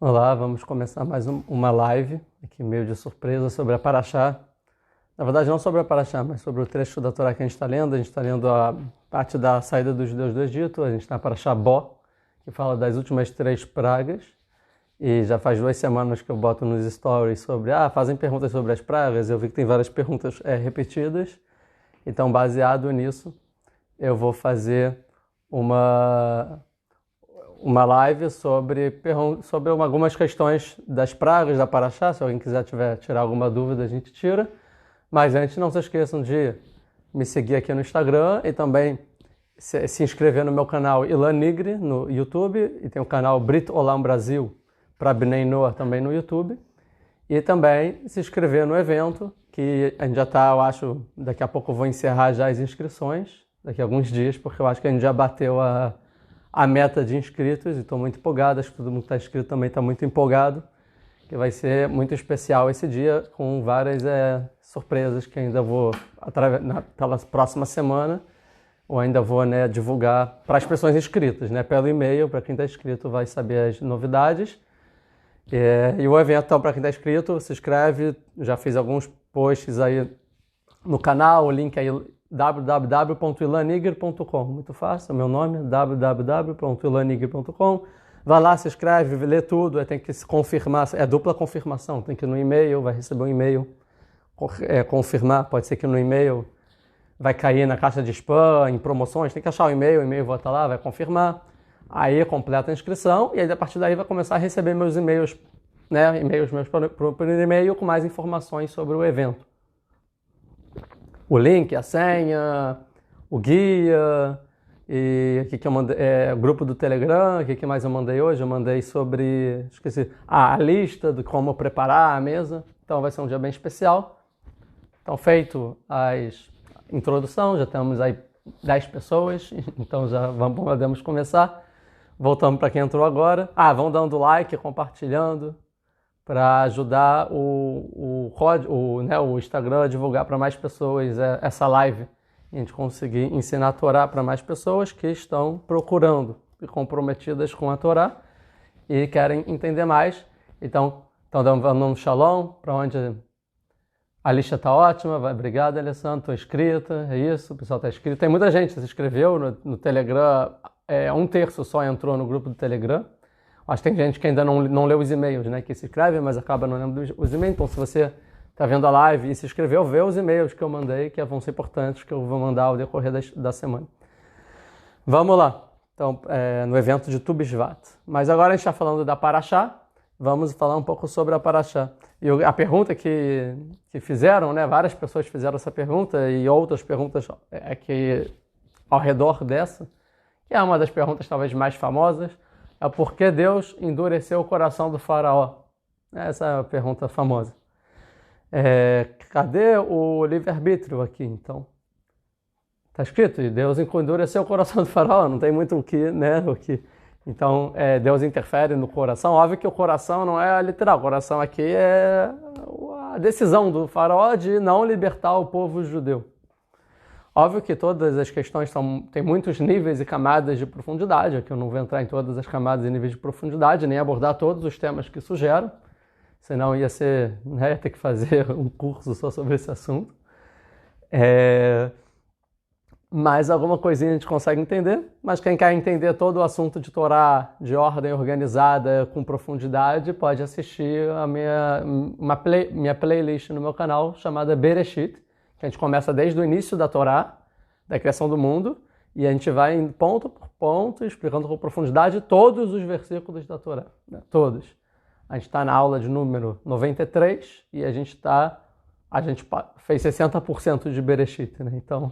Olá, vamos começar mais uma live, aqui meio de surpresa, sobre a Paraxá. Na verdade, não sobre a Paraxá, mas sobre o trecho da Torá que a gente está lendo. A gente está lendo a parte da saída dos judeus do Egito. A gente está na Paraxá Bó, que fala das últimas 3 pragas. E já faz 2 semanas que eu boto nos stories sobre, fazem perguntas sobre as pragas. Eu vi que tem várias perguntas repetidas. Então, baseado nisso, eu vou fazer uma live sobre algumas questões das pragas da Paraxá. Se alguém quiser tirar alguma dúvida, a gente tira. Mas antes, não se esqueçam de me seguir aqui no Instagram e também se inscrever no meu canal Ilan Nigri no YouTube, e tem o canal Brit Olam Brasil para Bnei Noah também no YouTube. E também se inscrever no evento, que a gente já está, eu acho, daqui a pouco eu vou encerrar já as inscrições, daqui a alguns dias, porque eu acho que a gente já bateu a meta de inscritos e estou muito empolgado. Acho que todo mundo que está inscrito também está muito empolgado, que vai ser muito especial esse dia, com várias surpresas que ainda vou, pela próxima semana, ou ainda vou divulgar para as pessoas inscritas, pelo e-mail. Para quem está inscrito vai saber as novidades. E o evento, então, para quem está inscrito, se inscreve. Já fiz alguns posts aí no canal, o link aí www.ilanigri.com, muito fácil, o meu nome, www.ilanigri.com. Vai lá, se inscreve, lê tudo, tem que se confirmar, é dupla confirmação, tem que ir no e-mail, vai receber um e-mail, confirmar, pode ser que no e-mail vai cair na caixa de spam, em promoções, tem que achar o e-mail volta lá, vai confirmar, aí completa a inscrição, e aí a partir daí vai começar a receber meus e-mails, e-mails meus por e-mail com mais informações sobre o evento. O link, a senha, o guia, e o que eu mandei, o grupo do Telegram. O que mais eu mandei hoje? Eu mandei sobre, esqueci, a lista de como preparar a mesa. Então vai ser um dia bem especial. Então, feito a introdução, já temos aí 10 pessoas, então já podemos começar. Voltamos para quem entrou agora. Vão dando like, compartilhando, para ajudar o Instagram a divulgar para mais pessoas essa live. E a gente conseguir ensinar a Torá para mais pessoas que estão procurando e comprometidas com a Torá e querem entender mais. Então, estão dando um shalom, para onde a lista está ótima. Obrigado, Alessandro, estou inscrita, é isso, o pessoal está inscrito. Tem muita gente que se inscreveu no Telegram, 1/3 só entrou no grupo do Telegram. Acho que tem gente que ainda não leu os e-mails, que se inscreve, mas acaba não lendo os e-mails. Então, se você está vendo a live e se inscreveu, vê os e-mails que eu mandei, que vão ser importantes, que eu vou mandar ao decorrer da semana. Vamos lá. Então, no evento de Tu B'Shvat. Mas agora a gente está falando da Paraxá. Vamos falar um pouco sobre a Paraxá. E a pergunta que fizeram, várias pessoas fizeram essa pergunta, e outras perguntas que ao redor dessa, que é uma das perguntas talvez mais famosas, é por que Deus endureceu o coração do faraó? Essa é a pergunta famosa. Cadê o livre-arbítrio aqui, então? Está escrito, e Deus endureceu o coração do faraó, não tem muito o que. Então, Deus interfere no coração. Óbvio que o coração não é literal, o coração aqui é a decisão do faraó de não libertar o povo judeu. Óbvio que todas as questões têm muitos níveis e camadas de profundidade. Aqui eu não vou entrar em todas as camadas e níveis de profundidade, nem abordar todos os temas que sugeram, senão ia ter que fazer um curso só sobre esse assunto. Mas alguma coisinha a gente consegue entender. Mas quem quer entender todo o assunto de Torá de ordem organizada, com profundidade, pode assistir a minha playlist no meu canal, chamada Bereshit, que a gente começa desde o início da Torá, da criação do mundo, e a gente vai ponto por ponto, explicando com profundidade todos os versículos da Torá. Todos. A gente está na aula de número 93 e a gente fez 60% de Bereshit, Então,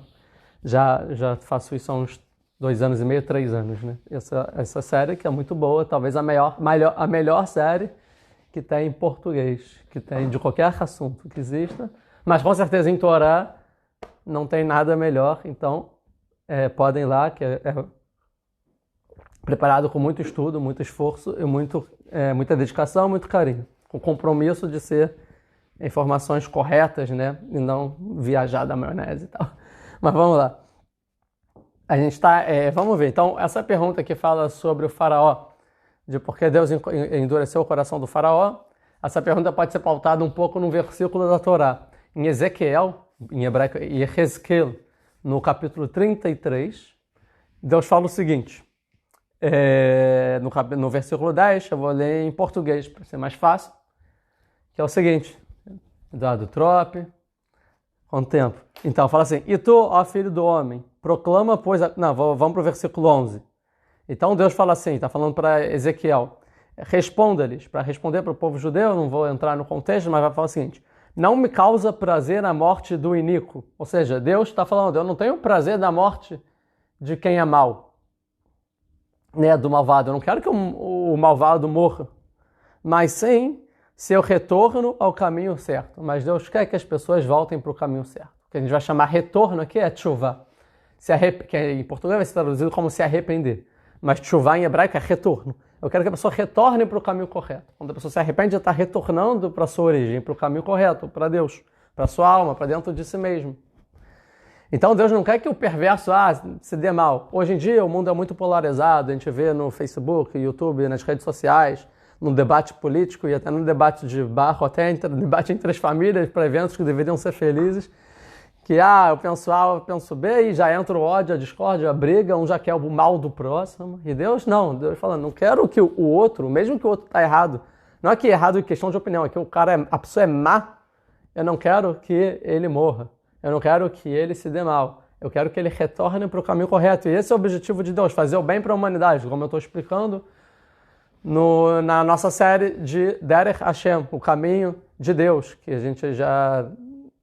já faço isso há uns 2 anos e meio, 3 anos, Essa série que é muito boa, talvez a melhor série que tem em português, que tem de qualquer assunto que exista. Mas com certeza em Torá não tem nada melhor, então podem ir lá, que é preparado com muito estudo, muito esforço e muita dedicação, muito carinho, com compromisso de ser informações corretas, e não viajar da maionese e tal. Mas vamos lá. A gente está, vamos ver. Então, essa pergunta que fala sobre o faraó de por que Deus endureceu o coração do faraó, essa pergunta pode ser pautada um pouco num versículo da Torá. Em Ezequiel, em hebraico, Yehezkel, no capítulo 33, Deus fala o seguinte, no versículo 10, eu vou ler em português para ser mais fácil, que é o seguinte, Eduardo Trope, com o tempo. Então, fala assim, e tu, ó filho do homem, proclama, pois... Não, vamos para o versículo 11. Então, Deus fala assim, está falando para Ezequiel, responda-lhes, para responder para o povo judeu, não vou entrar no contexto, mas vai falar o seguinte, não me causa prazer a morte do iníquo. Ou seja, Deus está falando, eu não tenho prazer da morte de quem é mau, né, do malvado. Eu não quero que o malvado morra, mas sim seu retorno ao caminho certo. Mas Deus quer que as pessoas voltem para o caminho certo. O que a gente vai chamar retorno aqui é tchuvá, que em português vai ser traduzido como se arrepender. Mas tchuvá em hebraico é retorno. Eu quero que a pessoa retorne para o caminho correto. Quando a pessoa se arrepende, ela está retornando para a sua origem, para o caminho correto, para Deus, para a sua alma, para dentro de si mesmo. Então Deus não quer que o perverso se dê mal. Hoje em dia o mundo é muito polarizado, a gente vê no Facebook, YouTube, nas redes sociais, no debate político e até no debate de bar, até no debate entre as famílias para eventos que deveriam ser felizes, que eu penso A, eu penso B, e já entra o ódio, a discórdia, a briga, um já quer o mal do próximo. E Deus não, Deus falando, não quero que o outro, mesmo que o outro está errado, não é que é errado em questão de opinião, é que a pessoa é má, eu não quero que ele morra, eu não quero que ele se dê mal, eu quero que ele retorne para o caminho correto. E esse é o objetivo de Deus, fazer o bem para a humanidade, como eu estou explicando na nossa série de Derech Hashem, o caminho de Deus, que a gente já...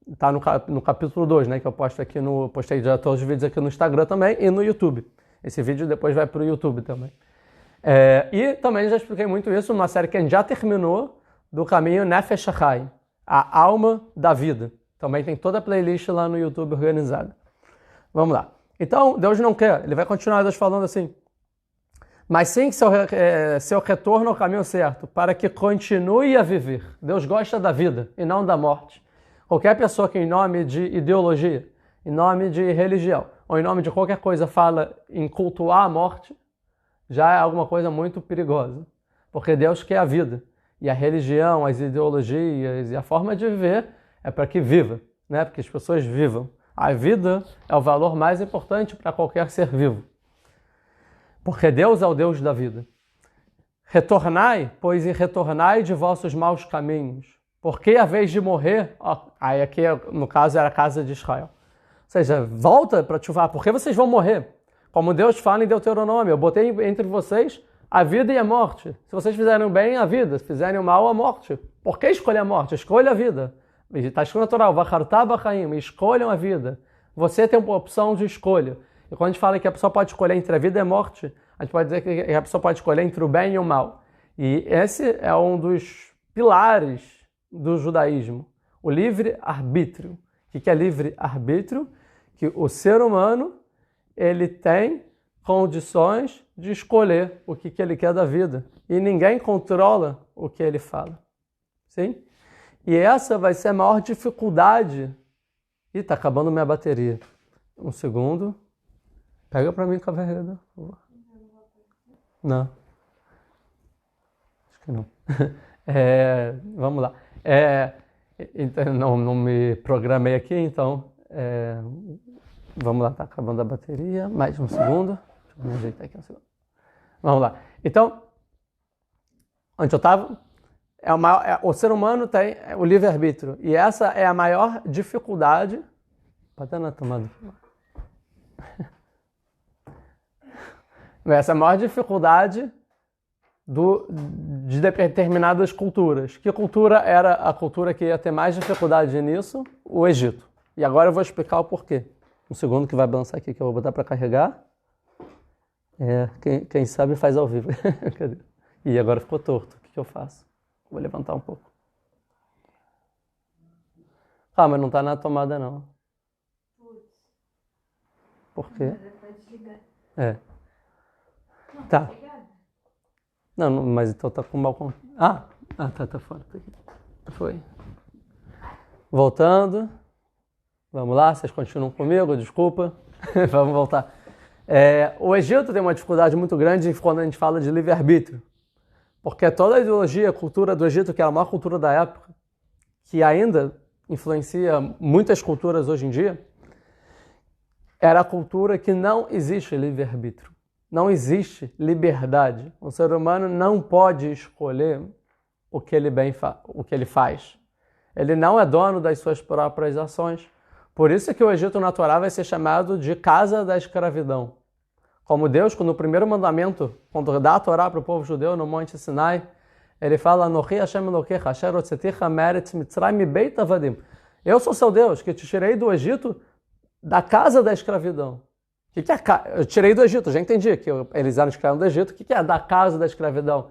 Está no capítulo 2, né? Que eu postei já todos os vídeos aqui no Instagram também e no YouTube. Esse vídeo depois vai para o YouTube também. E também já expliquei muito isso numa série que a gente já terminou, do caminho Nefesh HaChaim, a alma da vida. Também tem toda a playlist lá no YouTube organizada. Vamos lá. Então, Deus não quer, ele vai continuar Deus falando assim, mas sim seu retorno ao caminho certo, para que continue a viver. Deus gosta da vida e não da morte. Qualquer pessoa que em nome de ideologia, em nome de religião, ou em nome de qualquer coisa fala em cultuar a morte, já é alguma coisa muito perigosa. Porque Deus quer a vida. E a religião, as ideologias e a forma de viver é para que viva, né? Para que as pessoas vivam. A vida é o valor mais importante para qualquer ser vivo. Porque Deus é o Deus da vida. Retornai, pois retornai de vossos maus caminhos. Porque a vez de morrer, aí aqui no caso era a casa de Israel. Ou seja, volta para Tchuvá, porque vocês vão morrer. Como Deus fala em Deuteronômio, eu botei entre vocês a vida e a morte. Se vocês fizerem bem, a vida. Se fizerem o mal, a morte. Por que escolher a morte? Escolha a vida. Está escrito natural, Vachartá Bachaim, escolham a vida. Você tem uma opção de escolha. E quando a gente fala que a pessoa pode escolher entre a vida e a morte, a gente pode dizer que a pessoa pode escolher entre o bem e o mal. E esse é um dos pilares do judaísmo, o livre-arbítrio. O que é livre-arbítrio? Que o ser humano ele tem condições de escolher o que ele quer da vida. E ninguém controla o que ele fala. Sim? E essa vai ser a maior dificuldade. Ih, tá acabando minha bateria. Um segundo. Pega para mim, Caverreda. Não. Acho que não. Vamos lá. Então, não me programei aqui, então vamos lá, tá acabando a bateria, mais um segundo, deixa eu me ajeitar aqui um segundo. Vamos lá, então, onde eu estava, o ser humano tem o livre-arbítrio, e essa é a maior dificuldade, pode estar na tomada, essa é a maior dificuldade de determinadas culturas. Que cultura era a cultura que ia ter mais dificuldade nisso? O Egito. E agora eu vou explicar o porquê. Um segundo que vai balançar aqui, que eu vou botar para carregar. Quem sabe faz ao vivo. Cadê? E agora ficou torto. O que eu faço? Vou levantar um pouco. Mas não está na tomada, não. Por quê? Tá. Não, mas então tá com o balcão. Tá fora. Foi. Voltando. Vamos lá, vocês continuam comigo, desculpa. Vamos voltar. O Egito tem uma dificuldade muito grande quando a gente fala de livre-arbítrio. Porque toda a ideologia, a cultura do Egito, que era a maior cultura da época, que ainda influencia muitas culturas hoje em dia, era a cultura que não existe livre-arbítrio. Não existe liberdade. O ser humano não pode escolher o que ele faz. Ele não é dono das suas próprias ações. Por isso que o Egito natural vai ser chamado de casa da escravidão. Como Deus, no primeiro mandamento, quando dá a Torá para o povo judeu no Monte Sinai, ele fala: eu sou seu Deus, que te tirei do Egito, da casa da escravidão. O que é eu tirei do Egito, já entendi que eles eram escravos do Egito. O que é da casa da escravidão?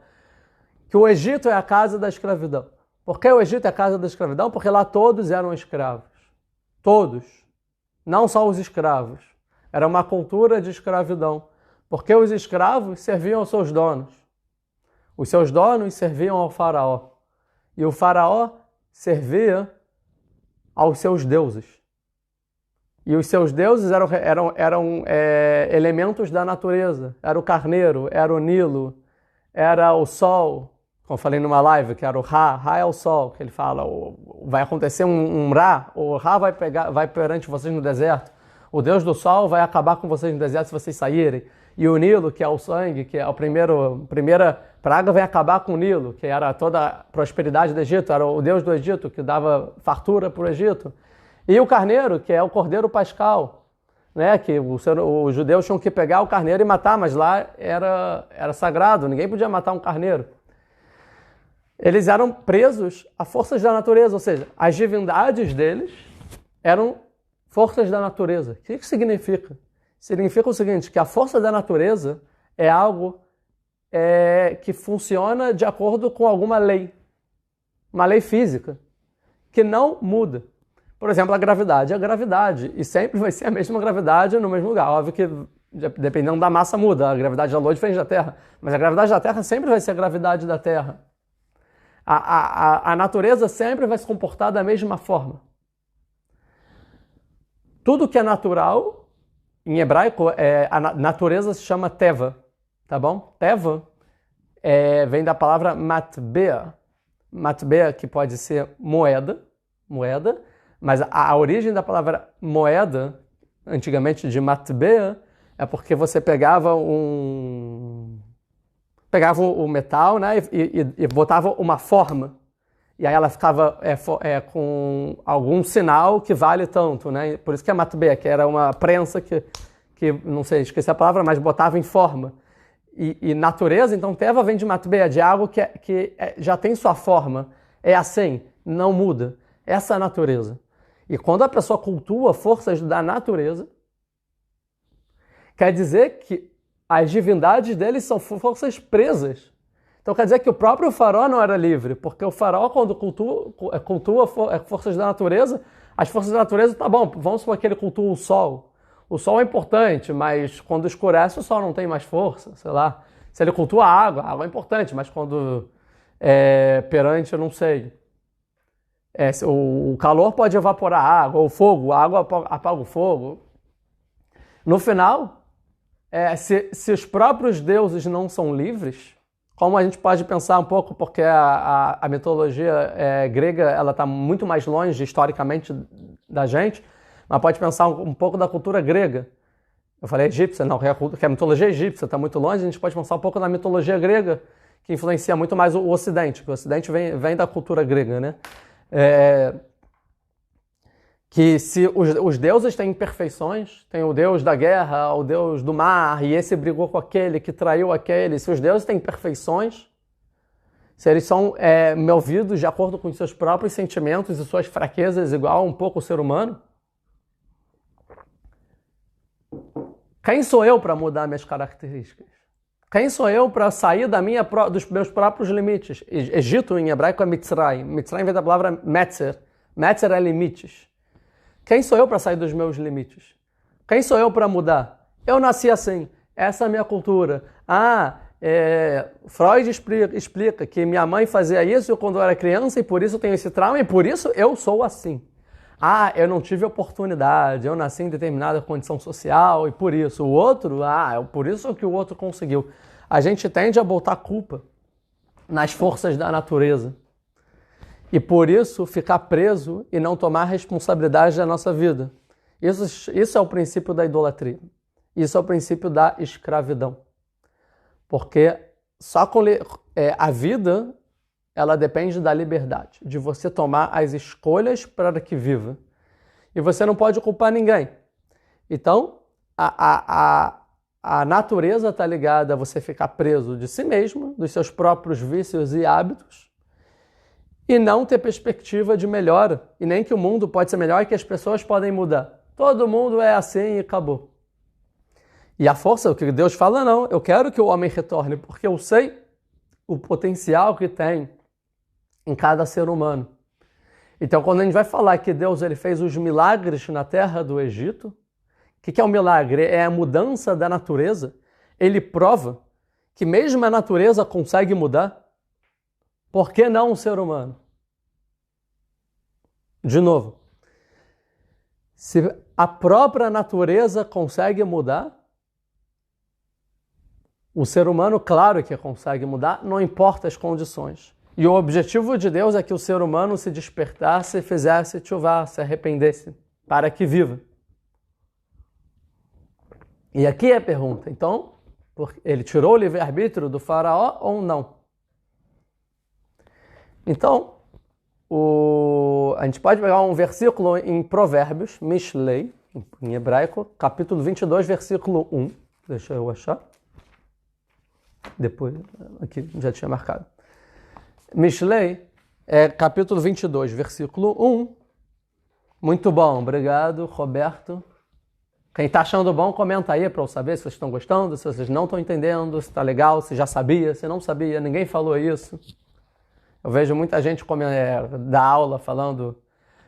Que o Egito é a casa da escravidão. Por que o Egito é a casa da escravidão? Porque lá todos eram escravos. Todos. Não só os escravos. Era uma cultura de escravidão. Porque os escravos serviam aos seus donos. Os seus donos serviam ao faraó. E o faraó servia aos seus deuses. E os seus deuses eram elementos da natureza. Era o carneiro, era o Nilo, era o sol, como eu falei numa live, que era o Ra. Ra é o sol, que ele fala, vai acontecer um Ra, o Ra vai perante vocês no deserto. O Deus do sol vai acabar com vocês no deserto se vocês saírem. E o Nilo, que é o sangue, que é a primeira praga, vai acabar com o Nilo, que era toda a prosperidade do Egito, era o Deus do Egito, que dava fartura para o Egito. E o carneiro, que é o cordeiro pascal, né? Que os judeus tinham que pegar o carneiro e matar, mas lá era sagrado, ninguém podia matar um carneiro. Eles eram presos a forças da natureza, ou seja, as divindades deles eram forças da natureza. O que isso significa? Significa o seguinte, que a força da natureza é algo que funciona de acordo com alguma lei, uma lei física, que não muda. Por exemplo, a gravidade, e sempre vai ser a mesma gravidade no mesmo lugar. Óbvio que, dependendo da massa, muda. A gravidade da Lua é diferente da Terra, mas a gravidade da Terra sempre vai ser a gravidade da Terra. A natureza sempre vai se comportar da mesma forma. Tudo que é natural, em hebraico, a natureza se chama teva, tá bom? Teva vem da palavra matbea. Matbea, que pode ser moeda, mas a origem da palavra moeda, antigamente de matbea, é porque você pegava o metal, né, e botava uma forma. E aí ela ficava com algum sinal que vale tanto, né? Por isso que é matbea, que era uma prensa que não sei, esqueci a palavra, mas botava em forma. E natureza, então teva vem de matbea, de algo que já tem sua forma. É assim, não muda. Essa é a natureza. E quando a pessoa cultua forças da natureza, quer dizer que as divindades deles são forças presas. Então quer dizer que o próprio faraó não era livre, porque o faraó, quando cultua forças da natureza, as forças da natureza, tá bom, vamos supor que ele cultua o sol. O sol é importante, mas quando escurece o sol não tem mais força, sei lá. Se ele cultua a água é importante, mas quando perante, eu não sei. O calor pode evaporar a água, ou o fogo, a água apaga o fogo. No final, se os próprios deuses não são livres, como a gente pode pensar um pouco, porque a mitologia grega ela está muito mais longe historicamente da gente, mas pode pensar um pouco da cultura grega. Eu falei egípcia, não, que a mitologia egípcia está muito longe, a gente pode pensar um pouco na mitologia grega, que influencia muito mais o Ocidente, que o Ocidente vem da cultura grega, né? Que se os deuses têm imperfeições, tem o deus da guerra, o deus do mar, e esse brigou com aquele, que traiu aquele, se os deuses têm imperfeições, se eles são movidos de acordo com os seus próprios sentimentos e suas fraquezas, igual um pouco o ser humano, quem sou eu para mudar minhas características? Quem sou eu para sair dos meus próprios limites? Egito, em hebraico, é Mitzrayim. Mitzrayim vem da palavra Metzer. Metzer é limites. Quem sou eu para sair dos meus limites? Quem sou eu para mudar? Eu nasci assim. Essa é a minha cultura. Freud explica que minha mãe fazia isso quando eu era criança e por isso eu tenho esse trauma e por isso eu sou assim. Eu não tive oportunidade, eu nasci em determinada condição social e por isso. O outro, por isso que o outro conseguiu. A gente tende a botar culpa nas forças da natureza. E por isso ficar preso e não tomar responsabilidade da nossa vida. Isso é o princípio da idolatria. Isso é o princípio da escravidão. Porque só com a vida, ela depende da liberdade, de você tomar as escolhas para que viva. E você não pode culpar ninguém. Então, a natureza está ligada a você ficar preso de si mesmo, dos seus próprios vícios e hábitos, e não ter perspectiva de melhora, e nem que o mundo pode ser melhor e que as pessoas podem mudar. Todo mundo é assim e acabou. E a força, o que Deus fala, não, eu quero que o homem retorne, porque eu sei o potencial que tem em cada ser humano. Então, quando a gente vai falar que Deus ele fez os milagres na terra do Egito, o que é um milagre? É a mudança da natureza. Ele prova que mesmo a natureza consegue mudar. Por que não um ser humano? De novo, se a própria natureza consegue mudar, o ser humano, claro que consegue mudar, não importa as condições. E o objetivo de Deus é que o ser humano se despertasse, fizesse tchuvá, se arrependesse, para que viva. E aqui é a pergunta, então, ele tirou o livre-arbítrio do faraó ou não? Então, a gente pode pegar um versículo em Provérbios, Mishlei, em hebraico, capítulo 22, versículo 1. Deixa eu achar. Depois, aqui já tinha marcado. Mishlei, capítulo 22, versículo 1. Muito bom, obrigado, Roberto. Quem está achando bom, comenta aí para eu saber se vocês estão gostando, se vocês não estão entendendo, se está legal, se já sabia, se não sabia, ninguém falou isso. Eu vejo muita gente dar aula falando,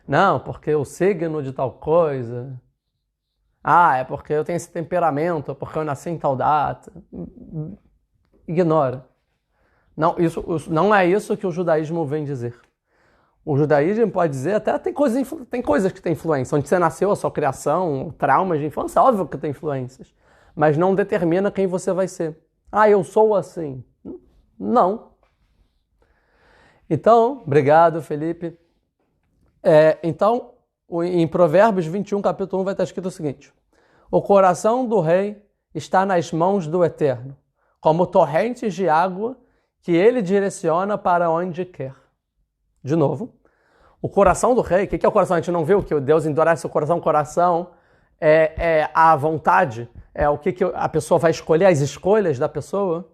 não, porque o signo de tal coisa. Ah, é porque eu tenho esse temperamento, é porque eu nasci em tal data. Ignora. Não, isso não é isso que o judaísmo vem dizer. O judaísmo pode dizer, até tem coisas que têm influência. Onde você nasceu, a sua criação, traumas de infância, óbvio que tem influências. Mas não determina quem você vai ser. Ah, eu sou assim. Não. Então, obrigado, Felipe. Então, em Provérbios 21, capítulo 1, vai estar escrito o seguinte. O coração do rei está nas mãos do Eterno, como torrentes de água que ele direciona para onde quer. De novo, o coração do rei, o que é o coração? A gente não viu que Deus endurece o coração. O coração é a vontade, é o que a pessoa vai escolher, as escolhas da pessoa.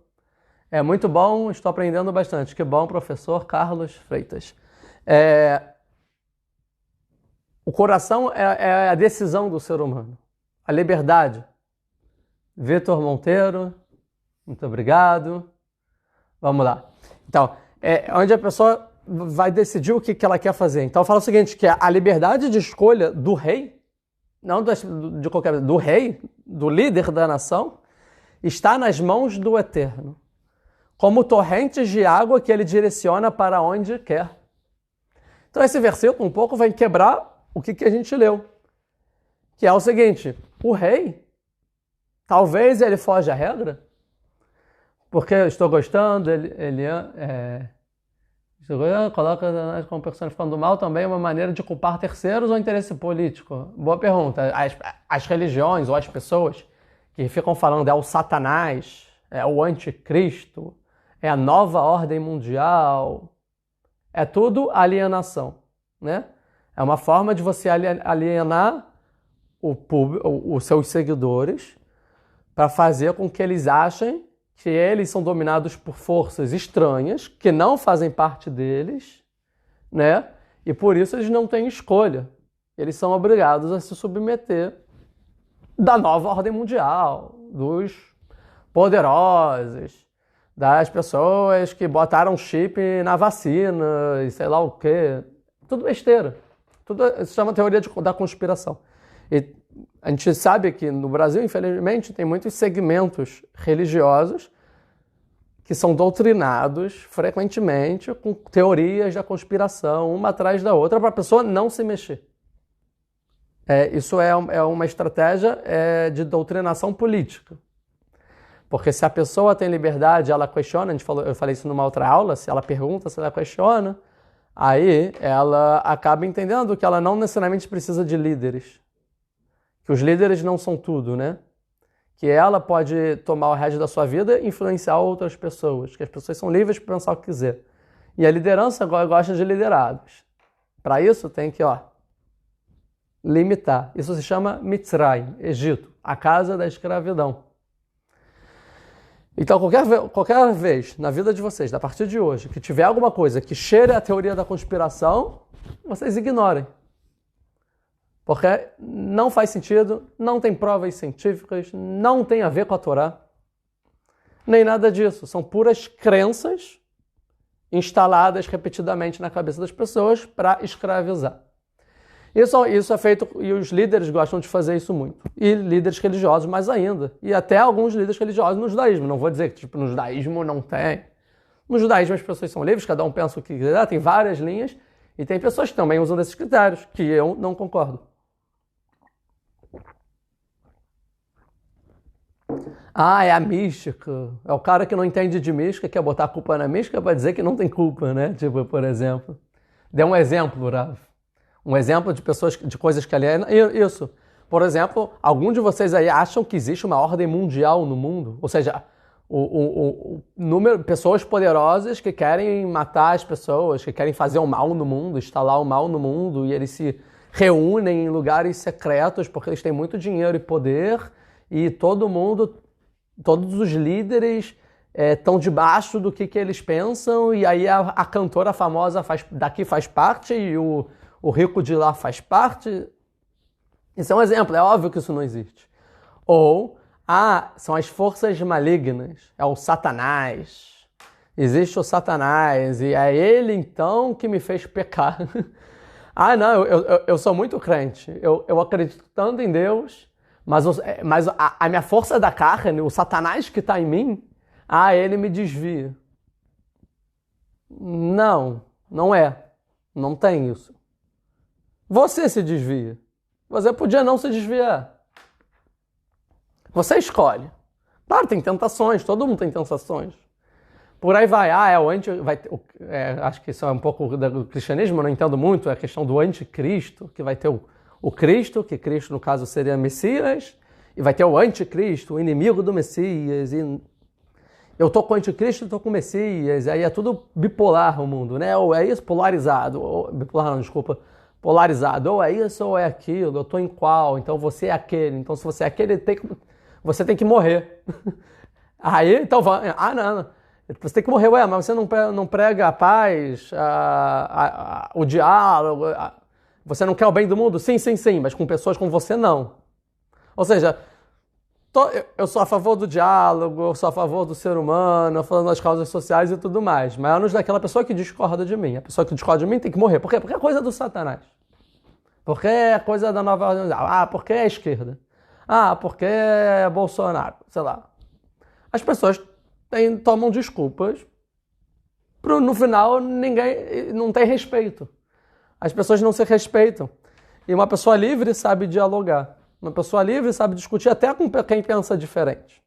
É muito bom, estou aprendendo bastante. Que bom, professor Carlos Freitas. O coração é a decisão do ser humano, a liberdade. Vitor Monteiro, muito obrigado. Vamos lá. Então, onde a pessoa vai decidir o que ela quer fazer. Então, fala o seguinte, que a liberdade de escolha do rei, não de qualquer, do rei, do líder da nação, está nas mãos do Eterno, como torrentes de água que ele direciona para onde quer. Então, esse versículo um pouco vai quebrar o que a gente leu, que é o seguinte, o rei, talvez ele foge à regra, porque eu estou gostando, ele coloca como personificando do mal também uma maneira de culpar terceiros ou interesse político? Boa pergunta. As religiões ou as pessoas que ficam falando é o Satanás, é o anticristo, é a nova ordem mundial, é tudo alienação, né? É uma forma de você alienar os seus seguidores para fazer com que eles achem que eles são dominados por forças estranhas, que não fazem parte deles, né? E por isso eles não têm escolha. Eles são obrigados a se submeter da nova ordem mundial, dos poderosos, das pessoas que botaram chip na vacina e sei lá o quê. Tudo besteira. Tudo se chama teoria da conspiração. E a gente sabe que no Brasil, infelizmente, tem muitos segmentos religiosos que são doutrinados frequentemente com teorias da conspiração, uma atrás da outra, para a pessoa não se mexer. Isso é uma estratégia de doutrinação política. Porque se a pessoa tem liberdade, ela questiona, eu falei isso numa outra aula, se ela pergunta, se ela questiona, aí ela acaba entendendo que ela não necessariamente precisa de líderes. Que os líderes não são tudo, né? Que ela pode tomar o resto da sua vida e influenciar outras pessoas. Que as pessoas são livres para pensar o que quiser. E a liderança gosta de liderados. Para isso tem que, limitar. Isso se chama Mitzrayim, Egito, a casa da escravidão. Então, qualquer vez na vida de vocês, a partir de hoje, que tiver alguma coisa que cheire a teoria da conspiração, vocês ignorem. Porque não faz sentido, não tem provas científicas, não tem a ver com a Torá, nem nada disso. São puras crenças instaladas repetidamente na cabeça das pessoas para escravizar. Isso é feito, e os líderes gostam de fazer isso muito. E líderes religiosos mais ainda. E até alguns líderes religiosos no judaísmo. Não vou dizer que no judaísmo não tem. No judaísmo as pessoas são livres, cada um pensa o que quiser, tem várias linhas. E tem pessoas que também usam desses critérios, que eu não concordo. É a mística. É o cara que não entende de mística, quer botar a culpa na mística para dizer que não tem culpa, né? Tipo, por exemplo. Dê um exemplo, Rav. Um exemplo de pessoas, de coisas que alienam. Isso. Por exemplo, algum de vocês aí acham que existe uma ordem mundial no mundo? Ou seja, o número de pessoas poderosas que querem matar as pessoas, que querem fazer o mal no mundo, instalar o mal no mundo, e eles se reúnem em lugares secretos porque eles têm muito dinheiro e poder, e todo mundo, todos os líderes estão debaixo do que eles pensam, e aí a cantora famosa daqui faz parte, e o rico de lá faz parte. Isso é um exemplo, é óbvio que isso não existe. Ou, são as forças malignas, é o Satanás. Existe o Satanás, e é ele então que me fez pecar. Não, eu sou muito crente, eu acredito tanto em Deus, mas a minha força da carne, o Satanás que está em mim, ele me desvia. Não é. Não tem isso. Você se desvia. Você podia não se desviar. Você escolhe. Claro, tem tentações, todo mundo tem tentações. Por aí vai. Acho que isso é um pouco do cristianismo, eu não entendo muito, é a questão do anticristo, que vai ter o Cristo, que Cristo no caso seria Messias, e vai ter o anticristo, o inimigo do Messias, e eu tô com o anticristo e tô com o Messias, aí é tudo bipolar o mundo, né? Ou é isso, polarizado, bipolar não, desculpa, polarizado, ou é isso ou é aquilo, eu tô em qual, então você é aquele, então se você é aquele, você tem que morrer. Aí, então, não, você tem que morrer, mas você não prega a paz, o diálogo, você não quer o bem do mundo? Sim, mas com pessoas como você não. Ou seja, eu sou a favor do diálogo, eu sou a favor do ser humano, falando das causas sociais e tudo mais, mas menos daquela pessoa que discorda de mim. A pessoa que discorda de mim tem que morrer. Por quê? Porque é coisa do Satanás. Porque é coisa da nova ordem mundial. Porque é a esquerda. Porque é Bolsonaro. Sei lá. As pessoas tomam desculpas. No final, ninguém não tem respeito. As pessoas não se respeitam. E uma pessoa livre sabe dialogar. Uma pessoa livre sabe discutir até com quem pensa diferente.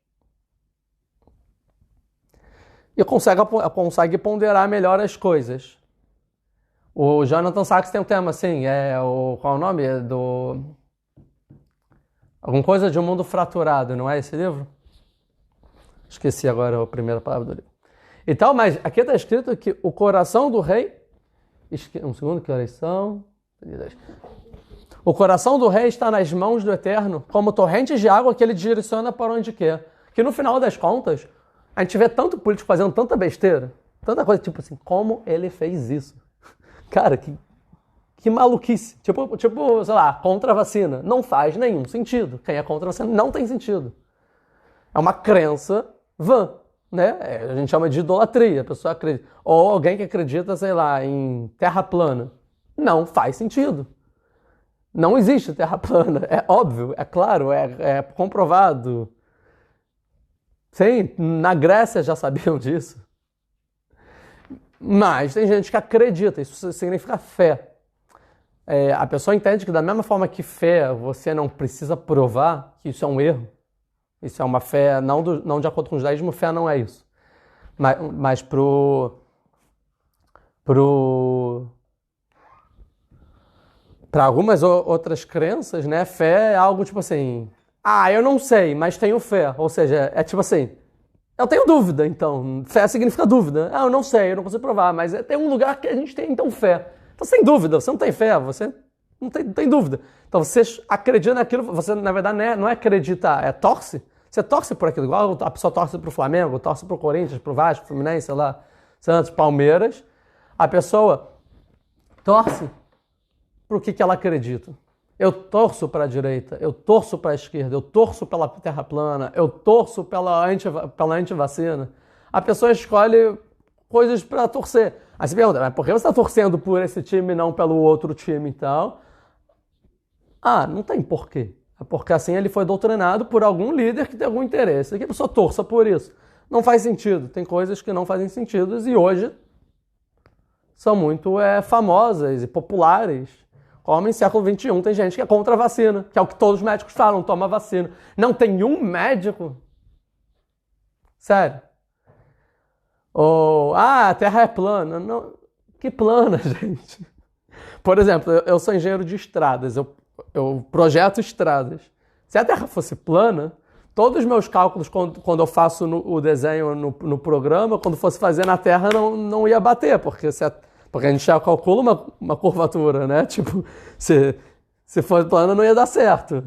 E consegue ponderar melhor as coisas. O Jonathan Sachs tem um tema assim, qual é o nome? Alguma coisa de um mundo fraturado, não é esse livro? Esqueci agora a primeira palavra do livro. Então, mas aqui está escrito que o coração do rei... Um segundo, que horas são? O coração do rei está nas mãos do Eterno, como torrentes de água que ele direciona para onde quer. Que no final das contas, a gente vê tanto político fazendo tanta besteira, tanta coisa, tipo assim, como ele fez isso? Cara, que maluquice. Tipo, sei lá, contra a vacina. Não faz nenhum sentido. Quem é contra a vacina não tem sentido. É uma crença vã, né? A gente chama de idolatria. A pessoa acredita. Ou alguém que acredita, sei lá, em terra plana. Não faz sentido. Não existe terra plana. É óbvio, é claro, é comprovado. Sim, na Grécia já sabiam disso. Mas tem gente que acredita, isso significa fé. A pessoa entende que da mesma forma que fé você não precisa provar que isso é um erro. Isso é uma fé, não de acordo com o judaísmo, fé não é isso. Mas para algumas outras crenças, né, fé é algo tipo assim, eu não sei, mas tenho fé. Ou seja, é tipo assim, eu tenho dúvida, então. Fé significa dúvida. Eu não sei, eu não consigo provar, mas tem um lugar que a gente tem, então, fé. Então, sem dúvida, você não tem fé, você não tem dúvida. Então, você acredita naquilo, você, na verdade, não é acreditar, é torce. Você torce por aquilo, igual a pessoa torce pro Flamengo, torce pro Corinthians, pro Vasco, Fluminense, sei lá, Santos, Palmeiras. A pessoa torce pro que ela acredita. Eu torço para a direita, eu torço para a esquerda, eu torço pela terra plana, eu torço pela antivacina. A pessoa escolhe coisas para torcer. Aí você pergunta, mas por que você está torcendo por esse time e não pelo outro time e tal? Não tem porquê. É porque assim ele foi doutrinado por algum líder que tem algum interesse. E que a pessoa torça por isso. Não faz sentido. Tem coisas que não fazem sentido e hoje são muito famosas e populares. Como em século XXI tem gente que é contra a vacina, que é o que todos os médicos falam, toma vacina. Não tem um médico. Sério. Ou, a Terra é plana. Não, que plana, gente? Por exemplo, eu sou engenheiro de estradas, eu projeto estradas. Se a Terra fosse plana, todos os meus cálculos, quando eu faço o desenho no programa, quando fosse fazer na Terra, não ia bater, porque a gente já calcula uma curvatura, né? Tipo, se fosse plana não ia dar certo.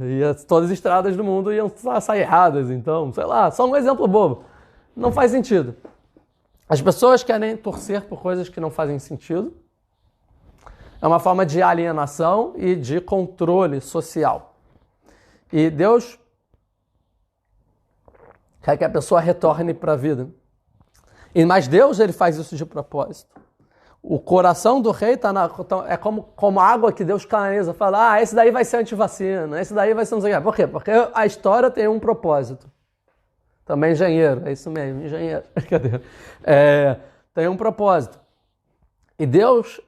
Todas as estradas do mundo iam sair erradas, então, sei lá, só um exemplo bobo. Não faz sentido. As pessoas querem torcer por coisas que não fazem sentido. É uma forma de alienação e de controle social. E Deus quer que a pessoa retorne para a vida. Mas Deus, ele faz isso de propósito. O coração do rei é como água que Deus canaliza. Fala, esse daí vai ser antivacina, esse daí vai ser não sei o quê. Por quê? Porque a história tem um propósito. Também engenheiro, é isso mesmo, engenheiro. Brincadeira. Tem um propósito. E Deus,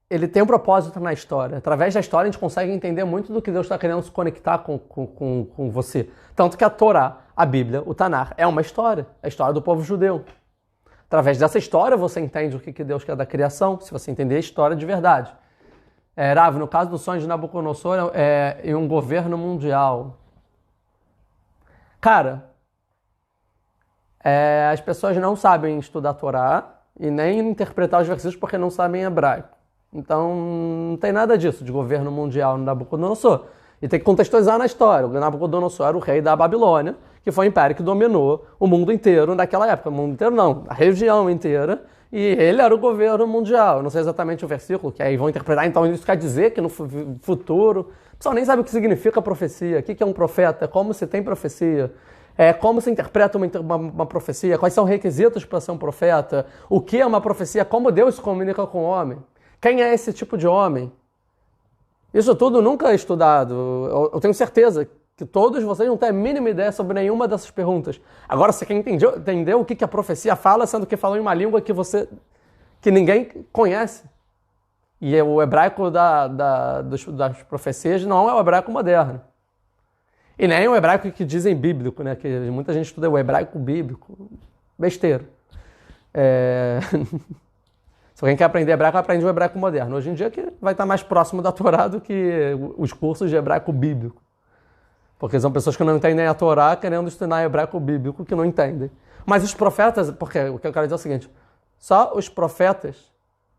ele tem um propósito na história. Através da história a gente consegue entender muito do que Deus está querendo se conectar com você. Tanto que a Torá, a Bíblia, o Tanar, é uma história. É a história do povo judeu. Através dessa história você entende o que Deus quer da criação, se você entender a história de verdade. Rav, no caso do sonho de Nabucodonosor, em um governo mundial. Cara, as pessoas não sabem estudar a Torá e nem interpretar os versículos porque não sabem hebraico. Então, não tem nada disso de governo mundial no Nabucodonosor. E tem que contextualizar na história. O Nabucodonosor era o rei da Babilônia, que foi o império que dominou o mundo inteiro naquela época. O mundo inteiro não, a região inteira. E ele era o governo mundial. Eu não sei exatamente o versículo, que aí vão interpretar. Então isso quer dizer que no futuro... O pessoal nem sabe o que significa profecia, o que é um profeta, como se tem profecia. Como se interpreta uma profecia, quais são os requisitos para ser um profeta, o que é uma profecia, como Deus se comunica com o homem. Quem é esse tipo de homem? Isso tudo nunca é estudado. Eu tenho certeza que todos vocês não têm a mínima ideia sobre nenhuma dessas perguntas. Agora, você quer entender o que a profecia fala, sendo que falou em uma língua que ninguém conhece. E o hebraico das profecias não é o hebraico moderno. E nem o hebraico que dizem bíblico, né? Que muita gente estuda o hebraico bíblico. Besteira. Se alguém quer aprender hebraico, aprende o hebraico moderno. Hoje em dia que vai estar mais próximo da Torá do que os cursos de hebraico bíblico. Porque são pessoas que não entendem a Torá querendo estudar hebraico bíblico que não entendem. Mas os profetas, porque o que eu quero dizer é o seguinte, só os profetas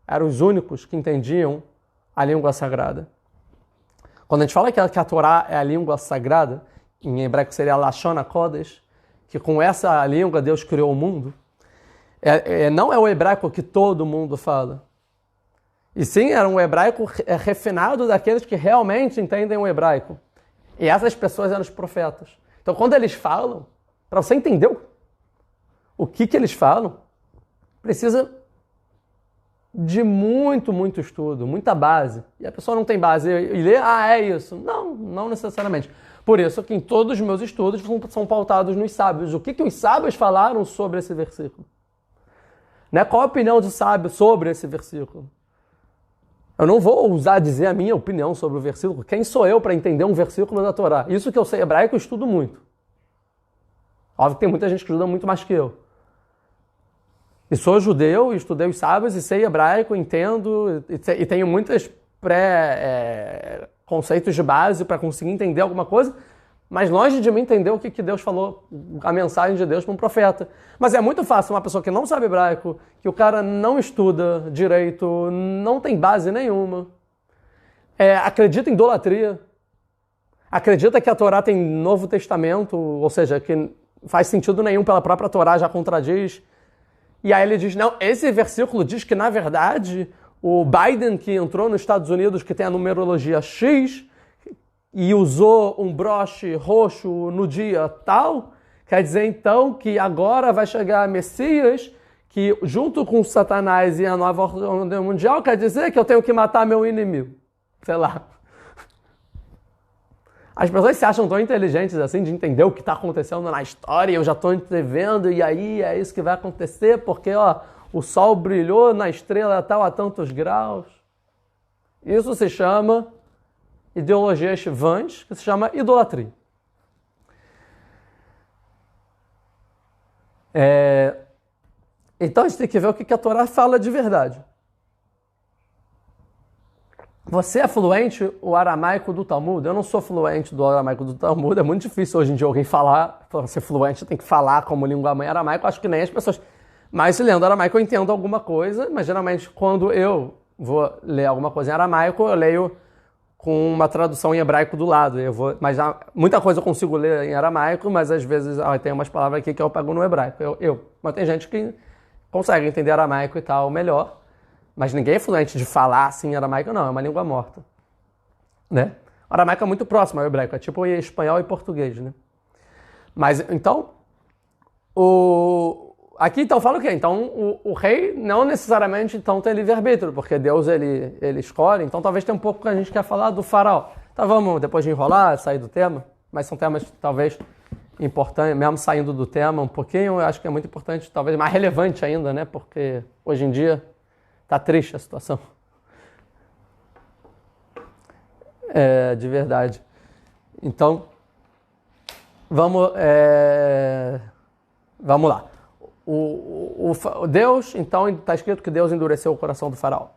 eram os únicos que entendiam a língua sagrada. Quando a gente fala que a Torá é a língua sagrada, em hebraico seria Lashon HaKodesh, que com essa língua Deus criou o mundo, não é o hebraico que todo mundo fala. E sim, era um hebraico refinado daqueles que realmente entendem o hebraico. E essas pessoas eram os profetas. Então, quando eles falam, para você entender o que eles falam, precisa de muito, muito estudo, muita base. E a pessoa não tem base e lê, é isso. Não necessariamente. Por isso que em todos os meus estudos são pautados nos sábios. O que os sábios falaram sobre esse versículo? Né? Qual a opinião do sábio sobre esse versículo? Eu não vou ousar dizer a minha opinião sobre o versículo. Quem sou eu para entender um versículo da Torá? Isso que eu sei hebraico, eu estudo muito. Óbvio que tem muita gente que estuda muito mais que eu. E sou judeu, estudei os sábados e sei hebraico, entendo, e tenho muitos conceitos de base para conseguir entender alguma coisa, mas longe de mim entender o que Deus falou, a mensagem de Deus para um profeta. Mas é muito fácil uma pessoa que não sabe hebraico, que o cara não estuda direito, não tem base nenhuma, acredita em idolatria, acredita que a Torá tem Novo Testamento, ou seja, que faz sentido nenhum pela própria Torá, já contradiz. E aí ele diz, não, esse versículo diz que, na verdade, o Biden que entrou nos Estados Unidos, que tem a numerologia X, e usou um broche roxo no dia tal, quer dizer, então, que agora vai chegar Messias, que junto com Satanás e a nova ordem mundial, quer dizer que eu tenho que matar meu inimigo. Sei lá. As pessoas se acham tão inteligentes assim de entender o que está acontecendo na história, eu já estou antevendo, e aí é isso que vai acontecer, porque o sol brilhou na estrela tal a tantos graus. Isso se chama ideologias vãs, que se chama idolatria. Então a gente tem que ver o que a Torá fala de verdade. Você é fluente o aramaico do Talmud? Eu não sou fluente do aramaico do Talmud. É muito difícil hoje em dia alguém falar. Para ser fluente, tem que falar como língua mãe aramaico. Acho que nem as pessoas. Mas lendo aramaico eu entendo alguma coisa. Mas geralmente quando eu vou ler alguma coisa em aramaico, eu leio com uma tradução em hebraico do lado. Mas muita coisa eu consigo ler em aramaico, mas às vezes tem umas palavras aqui que eu pego no hebraico. Mas tem gente que consegue entender aramaico e tal melhor. Mas ninguém é fluente de falar assim em aramaico, não. É uma língua morta. Né? O aramaico é muito próximo ao hebraico. É tipo espanhol e português, né? Mas, então... Aqui, então, fala o quê? Então, o rei não necessariamente então, tem livre-arbítrio, porque Deus, ele escolhe. Então, talvez tenha um pouco que a gente quer falar do faraó. Então, vamos, depois de enrolar, sair do tema. Mas são temas, talvez, importantes, mesmo saindo do tema um pouquinho. Eu acho que é muito importante, talvez mais relevante ainda, né? Porque, hoje em dia... Tá triste a situação. De verdade. Então, vamos lá. Deus, então, está escrito que Deus endureceu o coração do faraó.